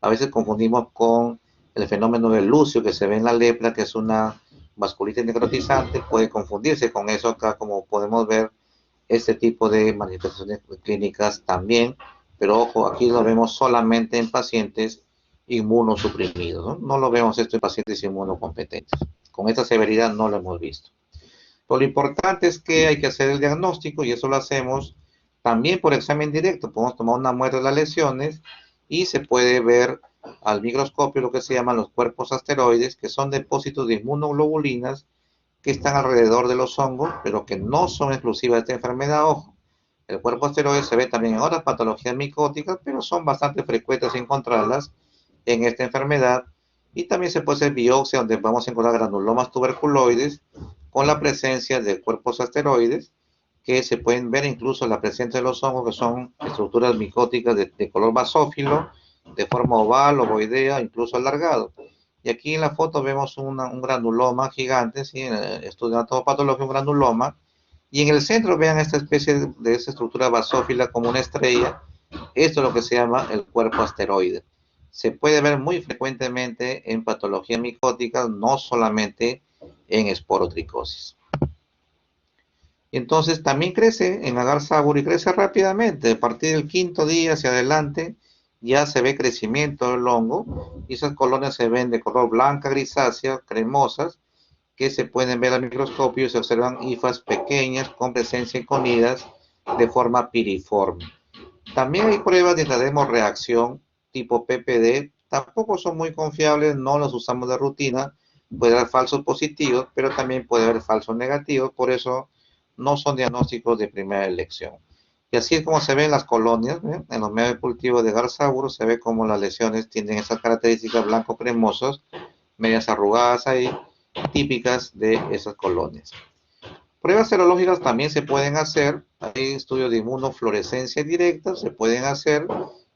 A veces confundimos con el fenómeno del lucio que se ve en la lepra, que es una vasculitis necrotizante. Puede confundirse con eso acá, como podemos ver, este tipo de manifestaciones clínicas también. Pero ojo, aquí lo vemos solamente en pacientes inmunosuprimidos, ¿no? No lo vemos esto en pacientes inmunocompetentes. Con esta severidad no lo hemos visto. Pero lo importante es que hay que hacer el diagnóstico y eso lo hacemos también por examen directo. Podemos tomar una muestra de las lesiones y se puede ver al microscopio lo que se llaman los cuerpos asteroides, que son depósitos de inmunoglobulinas que están alrededor de los hongos, pero que no son exclusivas de esta enfermedad. Ojo, el cuerpo asteroide se ve también en otras patologías micóticas, pero son bastante frecuentes encontrarlas en esta enfermedad. Y también se puede hacer biopsia, donde vamos a encontrar granulomas tuberculoides con la presencia de cuerpos asteroides, que se pueden ver incluso la presencia de los hongos, que son estructuras micóticas de color basófilo, de forma oval, ovoidea, incluso alargado. Y aquí en la foto vemos un granuloma gigante, ¿sí? En el estudio de anatopatología, un granuloma. Y en el centro vean esta especie de esta estructura basófila como una estrella. Esto es lo que se llama el cuerpo asteroide. Se puede ver muy frecuentemente en patologías micóticas, no solamente en esporotricosis. Y entonces también crece en agar sabur y crece rápidamente. A partir del quinto día hacia adelante ya se ve crecimiento del hongo y esas colonias se ven de color blanca, grisácea, cremosas, que se pueden ver al microscopio y se observan hifas pequeñas con presencia en conidas de forma piriforme. También hay pruebas de la reacción tipo PPD, tampoco son muy confiables, no los usamos de rutina, puede haber falsos positivos, pero también puede haber falsos negativos, por eso no son diagnósticos de primera elección. Y así es como se ven las colonias, ¿eh? En los medios de cultivo de Garsauro se ve como las lesiones tienen esas características blanco-cremosos, medias arrugadas ahí, típicas de esas colonias. Pruebas serológicas también se pueden hacer, hay estudios de inmunofluorescencia directa, se pueden hacer,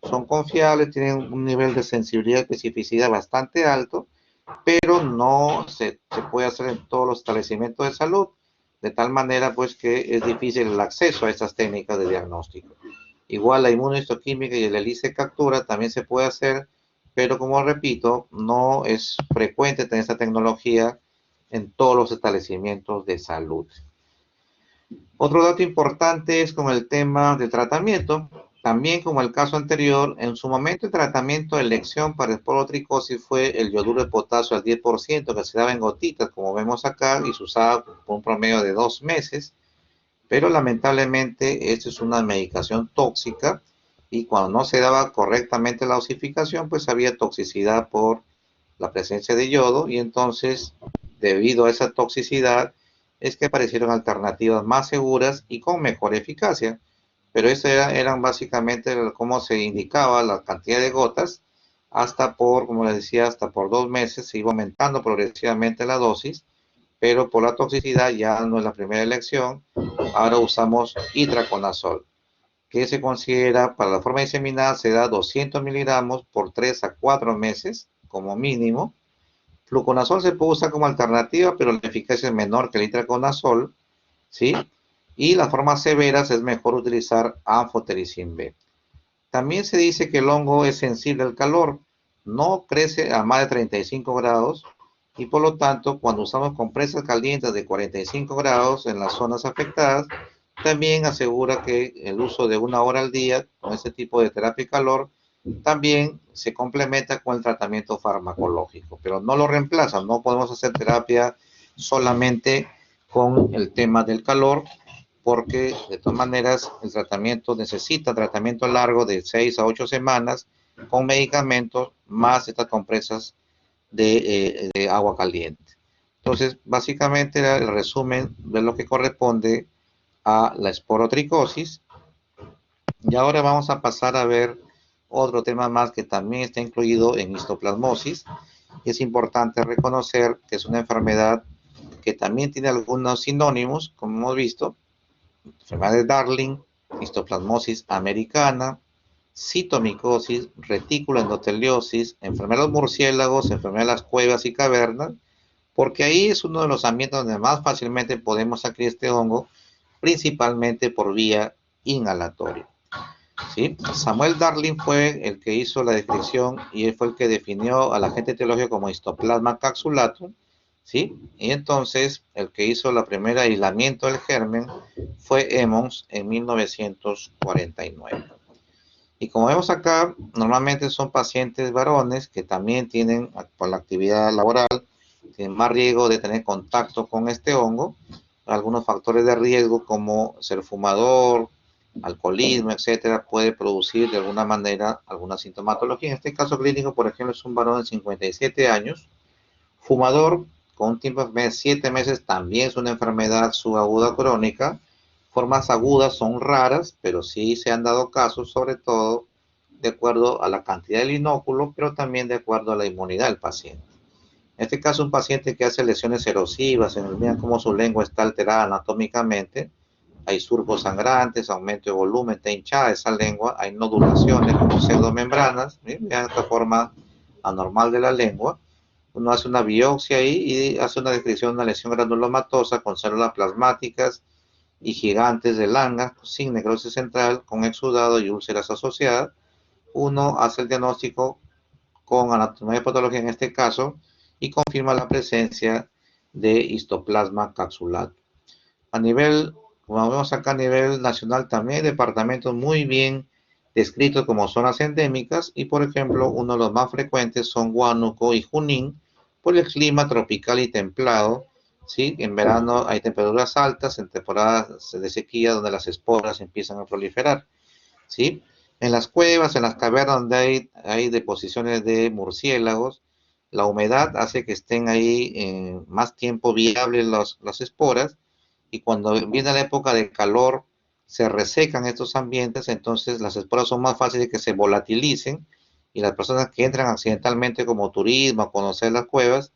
son confiables, tienen un nivel de sensibilidad y especificidad bastante alto, pero no se puede hacer en todos los establecimientos de salud, de tal manera pues que es difícil el acceso a estas técnicas de diagnóstico. Igual la inmunohistoquímica y el ELISA captura también se puede hacer, pero como repito, no es frecuente tener esta tecnología en todos los establecimientos de salud. Otro dato importante es con el tema de tratamiento. También como el caso anterior, en su momento el tratamiento de elección para esporotricosis fue el yoduro de potasio al 10% que se daba en gotitas, como vemos acá, y se usaba por un promedio de 2 meses. Pero lamentablemente esto es una medicación tóxica y cuando no se daba correctamente la osificación, pues había toxicidad por la presencia de yodo, y entonces, debido a esa toxicidad, es que aparecieron alternativas más seguras y con mejor eficacia. Pero eso eran básicamente cómo se indicaba la cantidad de gotas, hasta por, como les decía, hasta por 2 meses se iba aumentando progresivamente la dosis, pero por la toxicidad ya no es la primera elección. Ahora usamos itraconazol, que se considera para la forma diseminada, se da 200 miligramos por 3 a 4 meses como mínimo. Fluconazol se puede usar como alternativa, pero la eficacia es menor que el itraconazol, ¿sí? Y las formas severas es mejor utilizar anfotericin B. También se dice que el hongo es sensible al calor, no crece a más de 35 grados, y por lo tanto, cuando usamos compresas calientes de 45 grados en las zonas afectadas, también asegura que el uso de 1 hora al día con este tipo de terapia de calor también se complementa con el tratamiento farmacológico, pero no lo reemplaza. No podemos hacer terapia solamente con el tema del calor, porque de todas maneras el tratamiento necesita tratamiento largo de 6 a 8 semanas con medicamentos más estas compresas de agua caliente. Entonces, básicamente era el resumen de lo que corresponde a la esporotricosis. Y ahora vamos a pasar a ver otro tema más que también está incluido en histoplasmosis. Es importante reconocer que es una enfermedad que también tiene algunos sinónimos, como hemos visto: enfermedad de Darling, histoplasmosis americana, citomicosis, retículo endoteliosis, enfermedad de los murciélagos, enfermedad de las cuevas y cavernas, porque ahí es uno de los ambientes donde más fácilmente podemos adquirir este hongo, principalmente por vía inhalatoria. ¿Sí? Samuel Darling fue el que hizo la descripción, y él fue el que definió al agente etiológico como Histoplasma capsulatum, ¿sí? Y entonces el que hizo la primera aislamiento del germen fue Emmons en 1949. Y como vemos acá, normalmente son pacientes varones que también tienen, por la actividad laboral, tienen más riesgo de tener contacto con este hongo. Algunos factores de riesgo como ser fumador, alcoholismo, etcétera, puede producir de alguna manera alguna sintomatología. En este caso clínico, por ejemplo, es un varón de 57 años, fumador, con un tiempo de 7 meses, también es una enfermedad subaguda crónica. Formas agudas son raras, pero sí se han dado casos, sobre todo de acuerdo a la cantidad del inóculo, pero también de acuerdo a la inmunidad del paciente. En este caso, un paciente que hace lesiones erosivas, en el miran cómo su lengua está alterada anatómicamente, hay surcos sangrantes, aumento de volumen, está hinchada esa lengua, hay nodulaciones como pseudomembranas, vean esta forma anormal de la lengua. Uno hace una biopsia ahí y hace una descripción de una lesión granulomatosa con células plasmáticas y gigantes de Langhans sin necrosis central, con exudado y úlceras asociadas. Uno hace el diagnóstico con anatomía y patología en este caso y confirma la presencia de histoplasma capsulatum. A nivel, como vemos acá, a nivel nacional también hay departamentos muy bien descritos como zonas endémicas, y por ejemplo uno de los más frecuentes son Huánuco y Junín por el clima tropical y templado. ¿Sí? En verano hay temperaturas altas, en temporadas de sequía donde las esporas empiezan a proliferar. ¿Sí? En las cuevas, en las cavernas donde hay deposiciones de murciélagos, la humedad hace que estén ahí más tiempo viables las esporas, y cuando viene la época de calor se resecan estos ambientes, entonces las esporas son más fáciles que se volatilicen, y las personas que entran accidentalmente como turismo a conocer las cuevas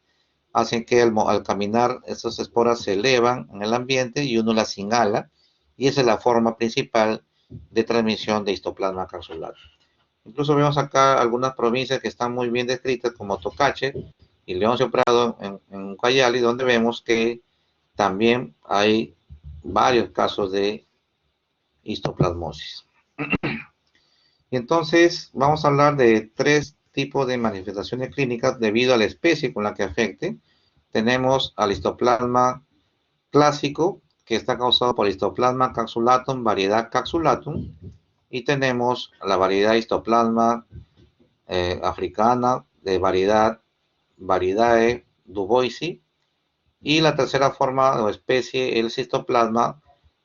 hacen que al caminar estas esporas se elevan en el ambiente y uno las inhala, y esa es la forma principal de transmisión de histoplasma capsulatum. Incluso vemos acá algunas provincias que están muy bien descritas como Tocache y Leoncio Prado en Ucayali, donde vemos que también hay varios casos de histoplasmosis. Y entonces vamos a hablar de 3 tipos de manifestaciones clínicas debido a la especie con la que afecte. Tenemos al histoplasma clásico, que está causado por histoplasma capsulatum, variedad capsulatum, y tenemos la variedad histoplasma africana de variedad Varidae duboisi, y la tercera forma o especie, el cistoplasma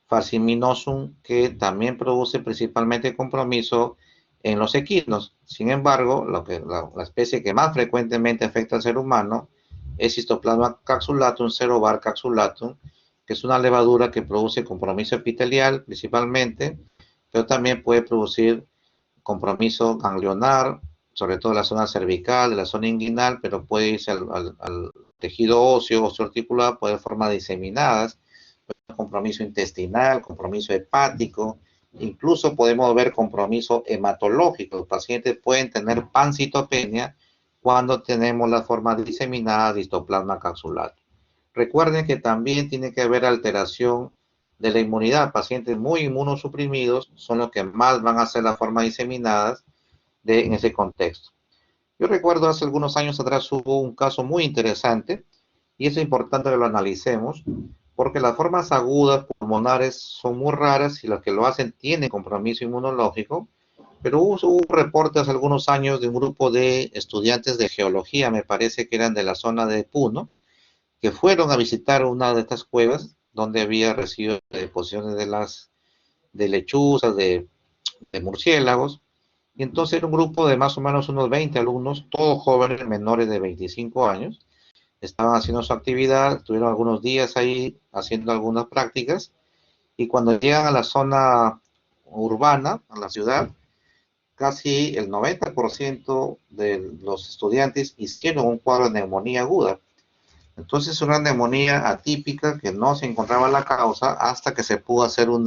falciminosum, que también produce principalmente compromiso en los equinos. Sin embargo, la especie que más frecuentemente afecta al ser humano es Histoplasma capsulatum, Cerovar capsulatum, que es una levadura que produce compromiso epitelial principalmente, pero también puede producir compromiso ganglionar, sobre todo en la zona cervical, de la zona inguinal, pero puede irse al tejido óseo, articular, puede formar diseminadas, compromiso intestinal, compromiso hepático, incluso podemos ver compromiso hematológico. Los pacientes pueden tener pancitopenia cuando tenemos la forma diseminada de histoplasma capsulatum. Recuerden que también tiene que haber alteración de la inmunidad. Pacientes muy inmunosuprimidos son los que más van a hacer la forma diseminadas en ese contexto. Yo recuerdo hace algunos años atrás hubo un caso muy interesante y es importante que lo analicemos porque las formas agudas pulmonares son muy raras y los que lo hacen tienen compromiso inmunológico, pero hubo un reporte hace algunos años de un grupo de estudiantes de geología, me parece que eran de la zona de Puno, que fueron a visitar una de estas cuevas donde había residuos de deposiciones de lechuzas, de murciélagos, y entonces era un grupo de más o menos unos 20 alumnos, todos jóvenes menores de 25 años, estaban haciendo su actividad, estuvieron algunos días ahí haciendo algunas prácticas, y cuando llegan a la zona urbana, a la ciudad, casi el 90% de los estudiantes hicieron un cuadro de neumonía aguda. Entonces una neumonía atípica que no se encontraba la causa hasta que se pudo hacer un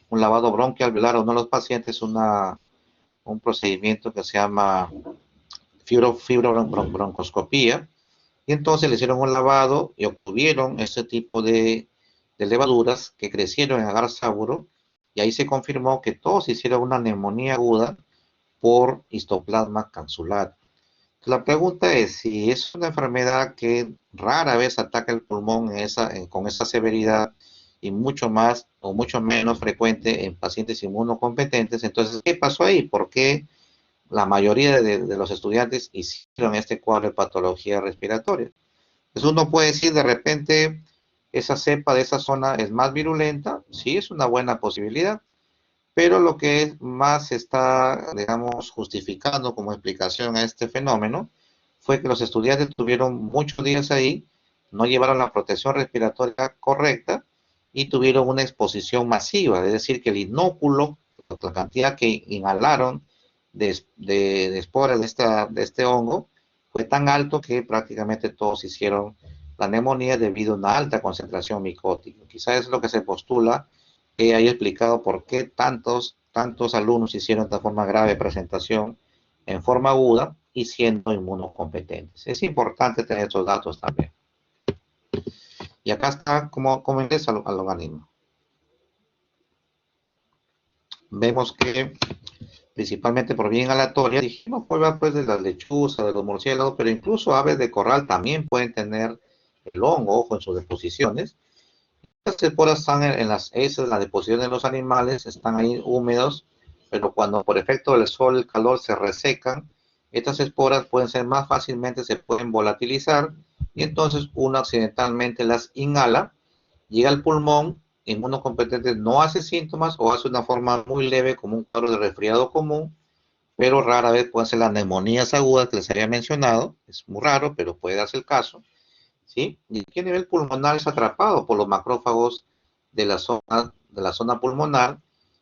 lavado bronquialveolar a uno de los pacientes, un procedimiento que se llama fibrobroncoscopía, y entonces le hicieron un lavado y obtuvieron este tipo de levaduras que crecieron en agar saburo, y ahí se confirmó que todos hicieron una neumonía aguda por histoplasma capsulatum. La pregunta es si es una enfermedad que rara vez ataca el pulmón con esa severidad y mucho más o mucho menos frecuente en pacientes inmunocompetentes. Entonces, ¿qué pasó ahí? ¿Por qué la mayoría de los estudiantes hicieron este cuadro de patología respiratoria? Pues uno puede decir de repente esa cepa de esa zona es más virulenta, sí es una buena posibilidad, pero lo que más se está, digamos, justificando como explicación a este fenómeno fue que los estudiantes tuvieron muchos días ahí, no llevaron la protección respiratoria correcta y tuvieron una exposición masiva, es decir, que el inóculo, la cantidad que inhalaron de esporas de este hongo, fue tan alto que prácticamente todos hicieron la neumonía debido a una alta concentración micótica. Quizás es lo que se postula que haya explicado por qué tantos alumnos hicieron esta forma grave de presentación en forma aguda y siendo inmunocompetentes. Es importante tener estos datos también. Y acá está cómo ingresa al organismo. Vemos que principalmente por vía inhalatoria, dijimos pues de las lechuzas, de los murciélagos, pero incluso aves de corral también pueden tener el hongo, ojo, en sus deposiciones. Las esporas están en las heces, en la deposición de los animales, están ahí húmedos, pero cuando por efecto del sol, el calor se resecan, estas esporas pueden ser más fácilmente, se pueden volatilizar, y entonces uno accidentalmente las inhala, llega al pulmón, inmunocompetente no hace síntomas o hace una forma muy leve como un cuadro de resfriado común, pero rara vez pueden ser las neumonías agudas que les había mencionado, es muy raro, pero puede darse el caso, ¿sí? Y aquí a nivel pulmonar es atrapado por los macrófagos de la zona pulmonar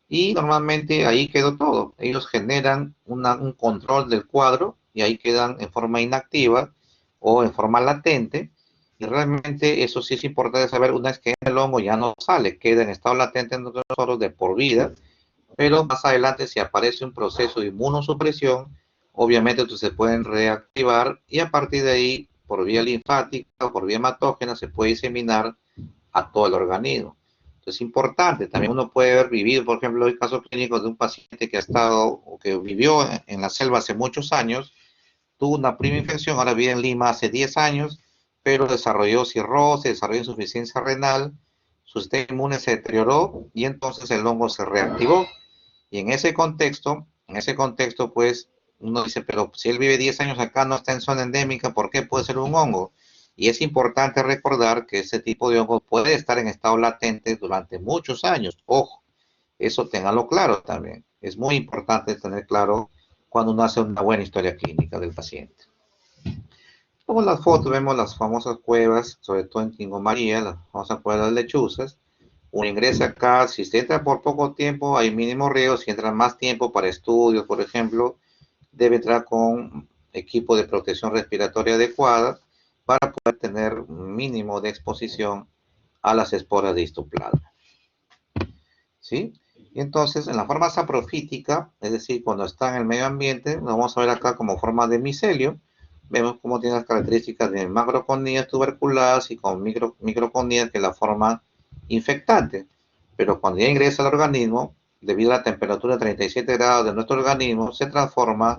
y normalmente ahí quedó todo. Ellos generan un control del cuadro y ahí quedan en forma inactiva o en forma latente. Y realmente eso sí es importante saber, una vez que el hongo ya no sale, queda en estado latente en nosotros de por vida, pero más adelante si aparece un proceso de inmunosupresión, obviamente se pueden reactivar y a partir de ahí, por vía linfática o por vía hematógena, se puede diseminar a todo el organismo. Entonces es importante, también uno puede haber vivido, por ejemplo, el caso clínico de un paciente que ha estado o que vivió en la selva hace muchos años, tuvo una prima infección, ahora vive en Lima hace 10 años, pero desarrolló cirrosis, desarrolló insuficiencia renal, su sistema inmune se deterioró y entonces el hongo se reactivó. Y en ese contexto, pues, uno dice, pero si él vive 10 años acá, no está en zona endémica, ¿por qué puede ser un hongo? Y es importante recordar que ese tipo de hongo puede estar en estado latente durante muchos años. Ojo, Eso ténganlo claro también. Es muy importante tener claro cuando uno hace una buena historia clínica del paciente. Como en las fotos vemos las famosas cuevas, sobre todo en Tingo María, las famosas cuevas de las lechuzas. Uno ingresa acá, si se entra por poco tiempo, hay mínimo riesgo. Si entra más tiempo para estudios, por ejemplo, debe entrar con equipo de protección respiratoria adecuada para poder tener un mínimo de exposición a las esporas de histoplasma. ¿Sí? Y entonces, en la forma saprofítica, es decir, cuando está en el medio ambiente, lo vamos a ver acá como forma de micelio. Vemos cómo tiene las características de macroconías tuberculadas y con microconías, que es la forma infectante. Pero cuando ya ingresa al organismo, debido a la temperatura de 37 grados de nuestro organismo, se transforma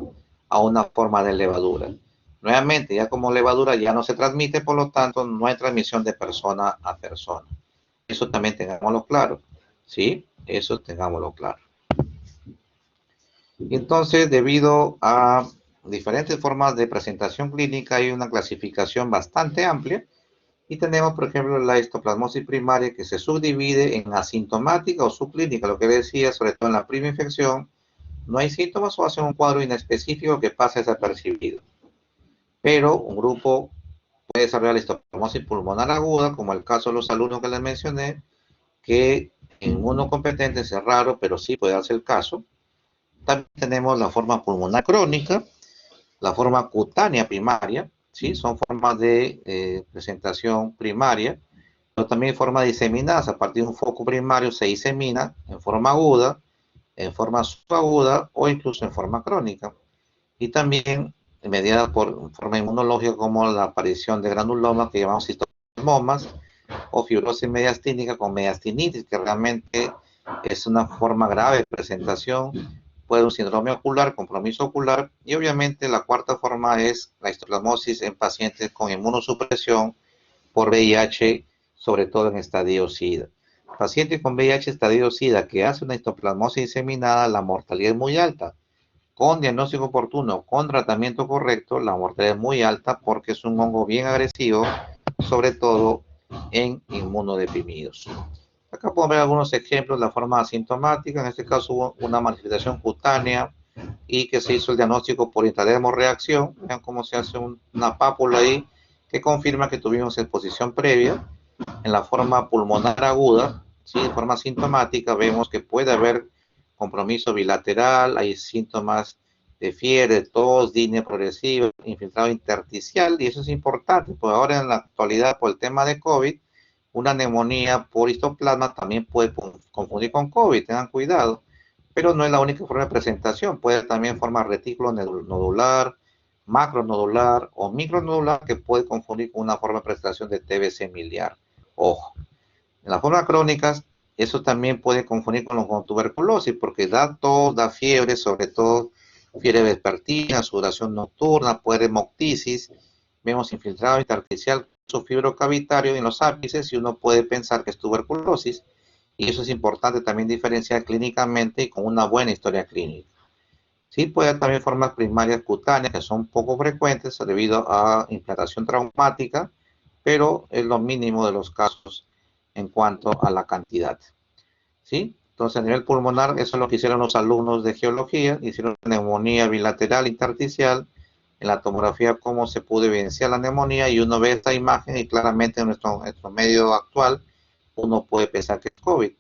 a una forma de levadura. Nuevamente, ya como levadura ya no se transmite, por lo tanto, no hay transmisión de persona a persona. Eso también tengámoslo claro. ¿Sí? Eso tengámoslo claro. Y entonces, debido a diferentes formas de presentación clínica, hay una clasificación bastante amplia. Y tenemos, por ejemplo, la histoplasmosis primaria, que se subdivide en asintomática o subclínica, lo que decía, sobre todo en la primera infección, no hay síntomas o hacen un cuadro inespecífico que pasa desapercibido. Pero un grupo puede desarrollar la histoplasmosis pulmonar aguda, como el caso de los alumnos que les mencioné, que en inmunocompetentes es raro, pero sí puede darse el caso. También tenemos la forma pulmonar crónica, la forma cutánea primaria, ¿sí? Son formas de presentación primaria, pero también formas diseminadas. A partir de un foco primario se disemina en forma aguda, en forma subaguda o incluso en forma crónica. Y también mediada por forma inmunológica, como la aparición de granulomas que llamamos cistosarcomas, o fibrosis mediastínica con mediastinitis, que realmente es una forma grave de presentación. Puede un síndrome ocular, compromiso ocular, y obviamente la cuarta forma es la histoplasmosis en pacientes con inmunosupresión por VIH, sobre todo en estadio SIDA. Pacientes con VIH estadio SIDA que hace una histoplasmosis diseminada, la mortalidad es muy alta. Con diagnóstico oportuno, con tratamiento correcto, la mortalidad es muy alta porque es un hongo bien agresivo, sobre todo en inmunodeprimidos. Acá podemos ver algunos ejemplos de la forma asintomática. En este caso hubo una manifestación cutánea y que se hizo el diagnóstico por intradermorreacción. Vean cómo se hace una pápula ahí que confirma que tuvimos exposición previa. En la forma pulmonar aguda, ¿sí? De forma sintomática, vemos que puede haber compromiso bilateral, hay síntomas de fiebre, tos, disnea progresiva, infiltrado intersticial, y eso es importante, porque ahora en la actualidad, por el tema de COVID, una neumonía por histoplasma también puede confundir con COVID, tengan cuidado, pero no es la única forma de presentación, puede también formar retículo nodular, macronodular o micronodular, que puede confundir con una forma de presentación de TBC miliar. Ojo, en las formas crónicas, eso también puede confundir con tuberculosis, porque da tos, da fiebre, sobre todo fiebre vespertina, sudoración nocturna, puede haber hemoptisis, vemos infiltrado intersticial, fibro cavitario en los ápices, y uno puede pensar que es tuberculosis, y eso es importante también diferenciar clínicamente y con una buena historia clínica. Sí, puede haber también formas primarias cutáneas que son poco frecuentes debido a implantación traumática, pero es lo mínimo de los casos en cuanto a la cantidad. ¿Sí? Entonces, a nivel pulmonar, eso es lo que hicieron los alumnos de geología, hicieron neumonía bilateral intersticial, en la tomografía cómo se pudo evidenciar la neumonía, y uno ve esta imagen y claramente en nuestro medio actual uno puede pensar que es COVID,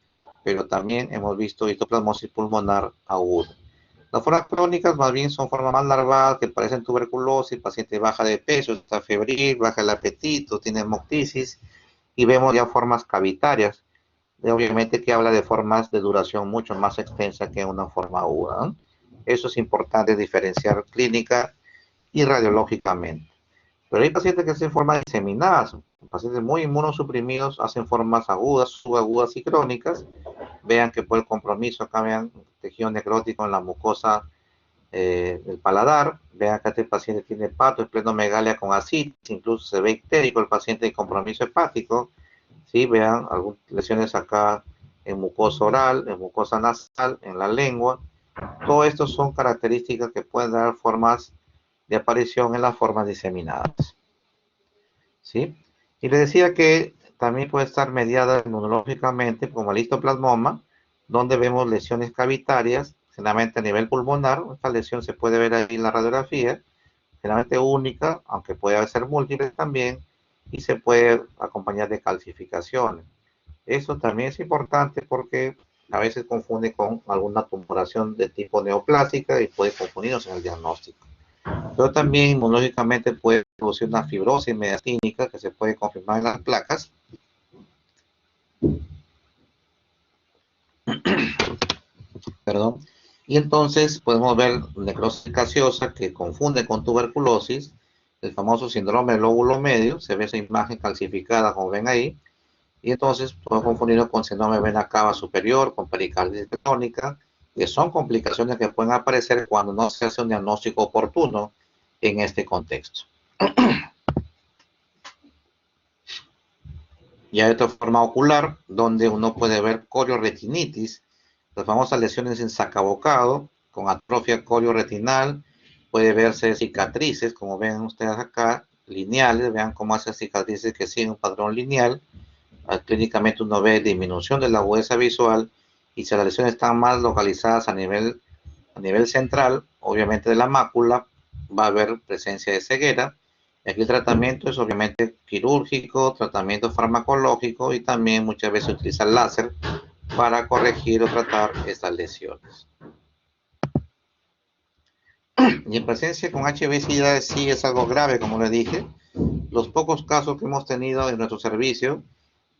pero también hemos visto histoplasmosis pulmonar aguda. Las formas crónicas más bien son formas más larvadas que parecen tuberculosis, el paciente baja de peso, está febril, baja el apetito, tiene hemoptisis, y vemos ya formas cavitarias, obviamente que habla de formas de duración mucho más extensa que una forma aguda, ¿no? Eso es importante diferenciar clínica y radiológicamente. Pero hay pacientes que hacen formas diseminadas, pacientes muy inmunosuprimidos hacen formas agudas, subagudas y crónicas. Vean que por el compromiso, acá vean tejido necrótico en la mucosa del paladar. Vean que este paciente tiene hepato, esplenomegalia con ascitis, incluso se ve ictérico el paciente en compromiso hepático. ¿Sí? Vean algunas lesiones acá en mucosa oral, en mucosa nasal, en la lengua. Todo esto son características que pueden dar formas de aparición en las formas diseminadas. ¿Sí? Y les decía que también puede estar mediada inmunológicamente como el histoplasmoma, donde vemos lesiones cavitarias, generalmente a nivel pulmonar. Esta lesión se puede ver ahí en la radiografía, generalmente única, aunque puede ser múltiple también, y se puede acompañar de calcificaciones. Eso también es importante porque a veces confunde con alguna tumoración de tipo neoplástica y puede confundirnos en el diagnóstico. Pero también inmunológicamente puede producir una fibrosis mediastínica que se puede confirmar en las placas. Perdón. Y entonces podemos ver necrosis gaseosa que confunde con tuberculosis, el famoso síndrome del lóbulo medio, se ve esa imagen calcificada como ven ahí, y entonces podemos confundirlo con síndrome de vena cava superior, con pericarditis crónica, que son complicaciones que pueden aparecer cuando no se hace un diagnóstico oportuno en este contexto. Y hay otra forma ocular donde uno puede ver corioretinitis, las famosas lesiones en sacabocado con atrofia corioretinal, puede verse cicatrices, como ven ustedes acá, lineales, vean cómo hacen cicatrices que siguen un patrón lineal. Clínicamente uno ve disminución de la agudeza visual, y si las lesiones están más localizadas a nivel central, obviamente de la mácula, va a haber presencia de ceguera. Aquí el tratamiento es obviamente quirúrgico, tratamiento farmacológico, y también muchas veces se utiliza el láser para corregir o tratar estas lesiones. Y en presencia con HIV-Sida sí es algo grave, como les dije. Los pocos casos que hemos tenido en nuestro servicio,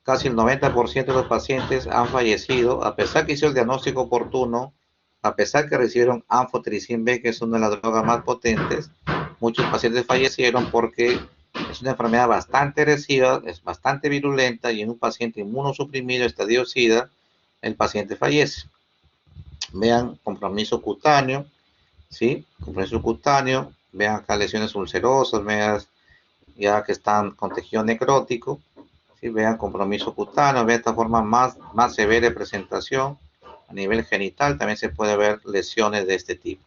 casi el 90% de los pacientes han fallecido, a pesar que hizo el diagnóstico oportuno, a pesar que recibieron anfotericin B, que es una de las drogas más potentes. Muchos pacientes fallecieron porque es una enfermedad bastante agresiva, es bastante virulenta, y en un paciente inmunosuprimido, estadio SIDA, el paciente fallece. Vean compromiso cutáneo, ¿sí? Compromiso cutáneo, vean acá lesiones ulcerosas, vean ya que están con tejido necrótico, ¿sí? Vean compromiso cutáneo, vean esta forma más severa de presentación. A nivel genital también se puede ver lesiones de este tipo.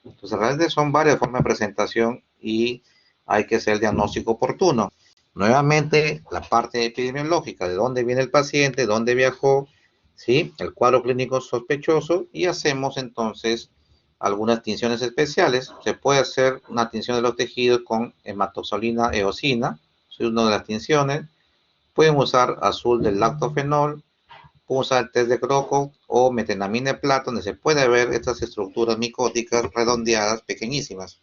Entonces, realmente son varias formas de presentación y hay que hacer el diagnóstico oportuno. Nuevamente, la parte epidemiológica, de dónde viene el paciente, dónde viajó, ¿sí? El cuadro clínico sospechoso, y hacemos entonces algunas tinciones especiales. Se puede hacer una tinción de los tejidos con hematoxolina eosina, es una de las tinciones. Pueden usar azul del lactofenol, pueden usar el test de Croco o metenamina de plata, donde se puede ver estas estructuras micóticas redondeadas pequeñísimas.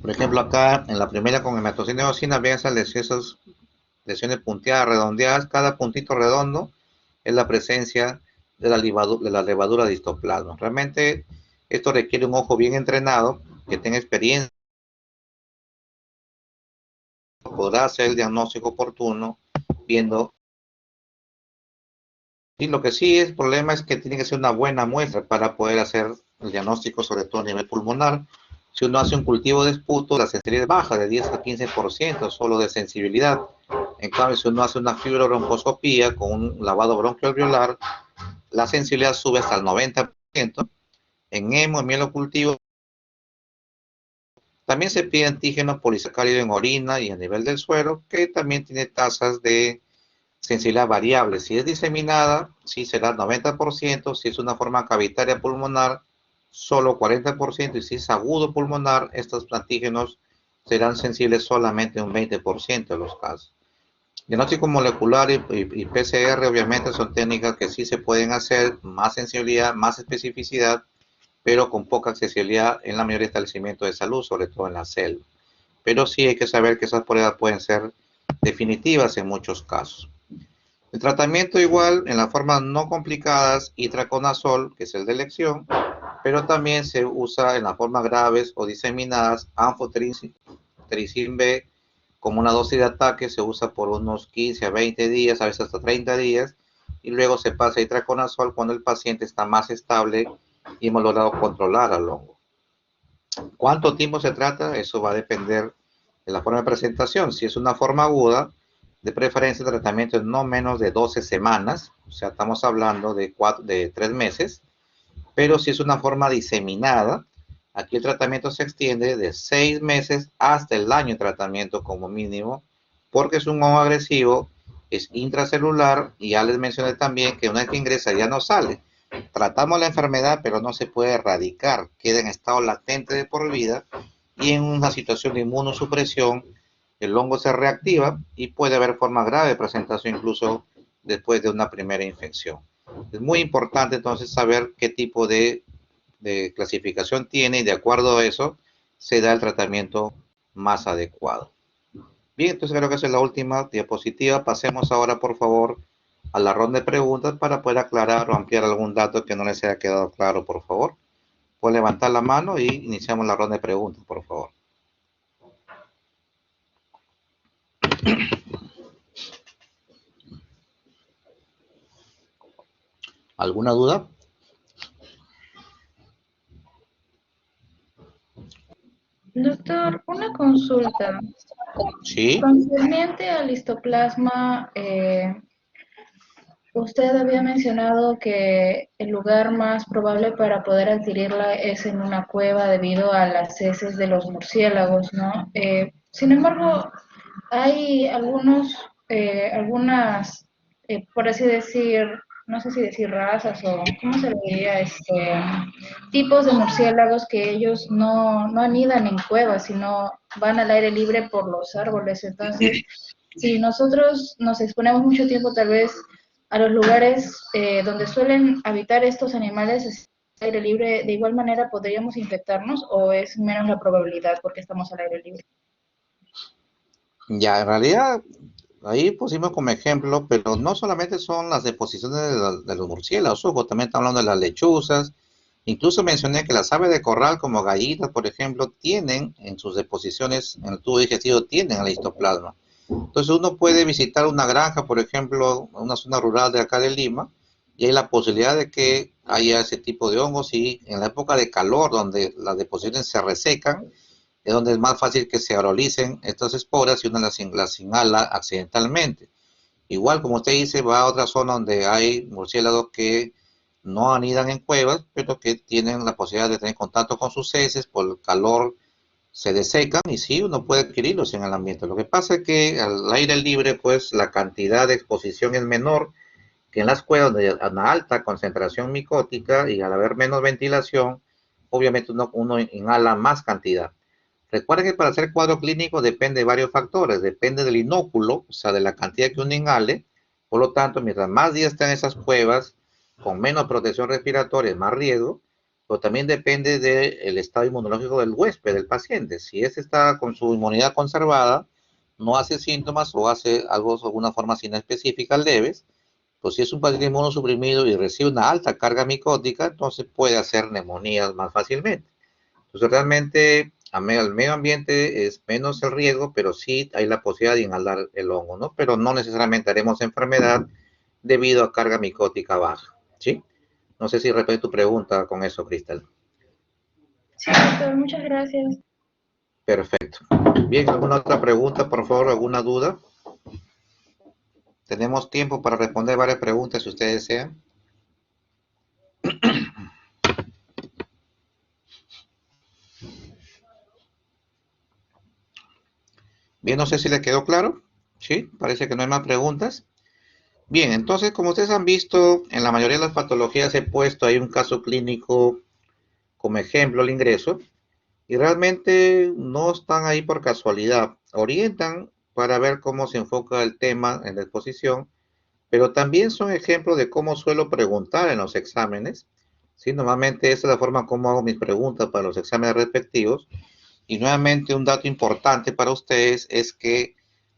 Por ejemplo, acá en la primera con hematocina eosina, vean esas lesiones punteadas, redondeadas. Cada puntito redondo es la presencia de la levadura de histoplasma. Realmente esto requiere un ojo bien entrenado, que tenga experiencia, podrá hacer el diagnóstico oportuno viendo. Y lo que sí es el problema es que tiene que ser una buena muestra para poder hacer el diagnóstico, sobre todo a nivel pulmonar. Si uno hace un cultivo de esputo, la sensibilidad baja de 10 a 15% solo de sensibilidad. En cambio, si uno hace una fibrobroncoscopía con un lavado bronquialveolar, la sensibilidad sube hasta el 90%. En hemo, en mielocultivo, también se pide antígeno polisacárido en orina y a nivel del suero, que también tiene tasas de sensibilidad variable. Si es diseminada, sí será 90%, si es una forma cavitaria pulmonar, solo 40%, y si es agudo pulmonar, estos antígenos serán sensibles solamente en un 20% de los casos. Diagnóstico molecular y PCR obviamente son técnicas que sí se pueden hacer, más sensibilidad, más especificidad, pero con poca accesibilidad en la mayoría de establecimientos de salud, sobre todo en la selva. Pero sí hay que saber que esas pruebas pueden ser definitivas en muchos casos. El tratamiento igual, en las formas no complicadas, itraconazol, que es el de elección, pero también se usa en las formas graves o diseminadas, anfotericin B, como una dosis de ataque, se usa por unos 15 a 20 días, a veces hasta 30 días, y luego se pasa a itraconazol cuando el paciente está más estable y hemos logrado controlar al hongo. ¿Cuánto tiempo se trata? Eso va a depender de la forma de presentación. Si es una forma aguda, de preferencia el tratamiento es no menos de 12 semanas, o sea, estamos hablando de 3 meses, pero si es una forma diseminada, aquí el tratamiento se extiende de 6 meses hasta el año de tratamiento como mínimo, porque es un hongo agresivo es intracelular, y ya les mencioné también que una vez que ingresa ya no sale. Tratamos la enfermedad, pero no se puede erradicar, queda en estado latente de por vida, y en una situación de inmunosupresión el hongo se reactiva y puede haber forma grave de presentación incluso después de una primera infección. Es muy importante entonces saber qué tipo de clasificación tiene, y de acuerdo a eso se da el tratamiento más adecuado. Bien, entonces creo que esa es la última diapositiva. Pasemos ahora, por favor, a la ronda de preguntas para poder aclarar o ampliar algún dato que no les haya quedado claro, por favor. Pueden levantar la mano y iniciamos la ronda de preguntas, por favor. ¿Alguna duda? Doctor, una consulta. Sí. Concerniente al histoplasma, usted había mencionado que el lugar más probable para poder adquirirla es en una cueva debido a las heces de los murciélagos, ¿no? Sin embargo, hay algunas, por así decir, no sé si decir razas o cómo se le diría, tipos de murciélagos que ellos no anidan en cuevas, sino van al aire libre por los árboles. Entonces, si nosotros nos exponemos mucho tiempo tal vez a los lugares donde suelen habitar estos animales al aire libre, ¿de igual manera podríamos infectarnos o es menos la probabilidad porque estamos al aire libre? Ya, en realidad, ahí pusimos como ejemplo, pero no solamente son las deposiciones de los murciélagos, ojo, también estamos hablando de las lechuzas. Incluso mencioné que las aves de corral, como gallinas, por ejemplo, tienen en sus deposiciones en el tubo digestivo, tienen el histoplasma. Entonces uno puede visitar una granja, por ejemplo, una zona rural de acá de Lima, y hay la posibilidad de que haya ese tipo de hongos, y en la época de calor, donde las deposiciones se resecan, es donde es más fácil que se aerolicen estas esporas y uno las inhala accidentalmente. Igual, como usted dice, va a otra zona donde hay murciélagos que no anidan en cuevas, pero que tienen la posibilidad de tener contacto con sus heces, por el calor se desecan, y sí, uno puede adquirirlos en el ambiente. Lo que pasa es que al aire libre, pues la cantidad de exposición es menor que en las cuevas, donde hay una alta concentración micótica, y al haber menos ventilación, obviamente uno inhala más cantidad. Recuerden que para hacer cuadro clínico depende de varios factores, depende del inóculo, o sea, de la cantidad que uno inhale. Por lo tanto, mientras más días estén en esas cuevas, con menos protección respiratoria, más riesgo, pero también depende del estado inmunológico del huésped, del paciente. Si este está con su inmunidad conservada, no hace síntomas o hace algo de alguna forma inespecífica leves, pues si es un paciente inmunosuprimido y recibe una alta carga micótica, entonces puede hacer neumonías más fácilmente. Entonces realmente al medio ambiente es menos el riesgo, pero sí hay la posibilidad de inhalar el hongo, ¿no? Pero no necesariamente haremos enfermedad debido a carga micótica baja, ¿sí? No sé si responde tu pregunta con eso, Cristal. Sí, doctor, muchas gracias. Perfecto. Bien, ¿alguna otra pregunta, por favor? ¿Alguna duda? Tenemos tiempo para responder varias preguntas si ustedes desean. Bien, no sé si le quedó claro. Sí, parece que no hay más preguntas. Bien, entonces, como ustedes han visto, en la mayoría de las patologías he puesto ahí un caso clínico como ejemplo, el ingreso, y realmente no están ahí por casualidad. Orientan para ver cómo se enfoca el tema en la exposición, pero también son ejemplos de cómo suelo preguntar en los exámenes. Sí, normalmente esa es la forma como hago mis preguntas para los exámenes respectivos. Y nuevamente un dato importante para ustedes es que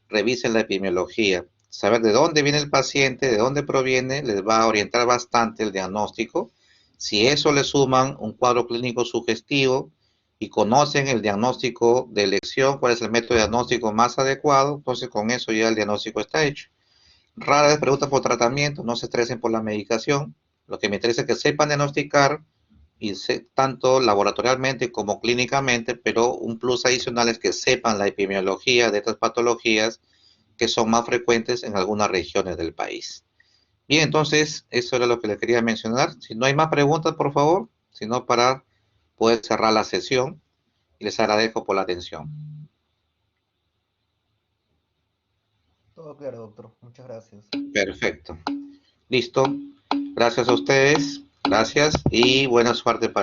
revisen la epidemiología. Saber de dónde viene el paciente, de dónde proviene, les va a orientar bastante el diagnóstico. Si eso le suman un cuadro clínico sugestivo y conocen el diagnóstico de elección, cuál es el método de diagnóstico más adecuado, entonces con eso ya el diagnóstico está hecho. Rara vez preguntan por tratamiento, no se estresen por la medicación. Lo que me interesa es que sepan diagnosticar, y tanto laboratorialmente como clínicamente, pero un plus adicional es que sepan la epidemiología de estas patologías que son más frecuentes en algunas regiones del país. Bien, entonces eso era lo que le quería mencionar. Si no hay más preguntas, por favor, sino para poder cerrar la sesión, y les agradezco por la atención. Todo claro, doctor. Muchas gracias. Perfecto. Listo. Gracias a ustedes. Gracias y buena suerte para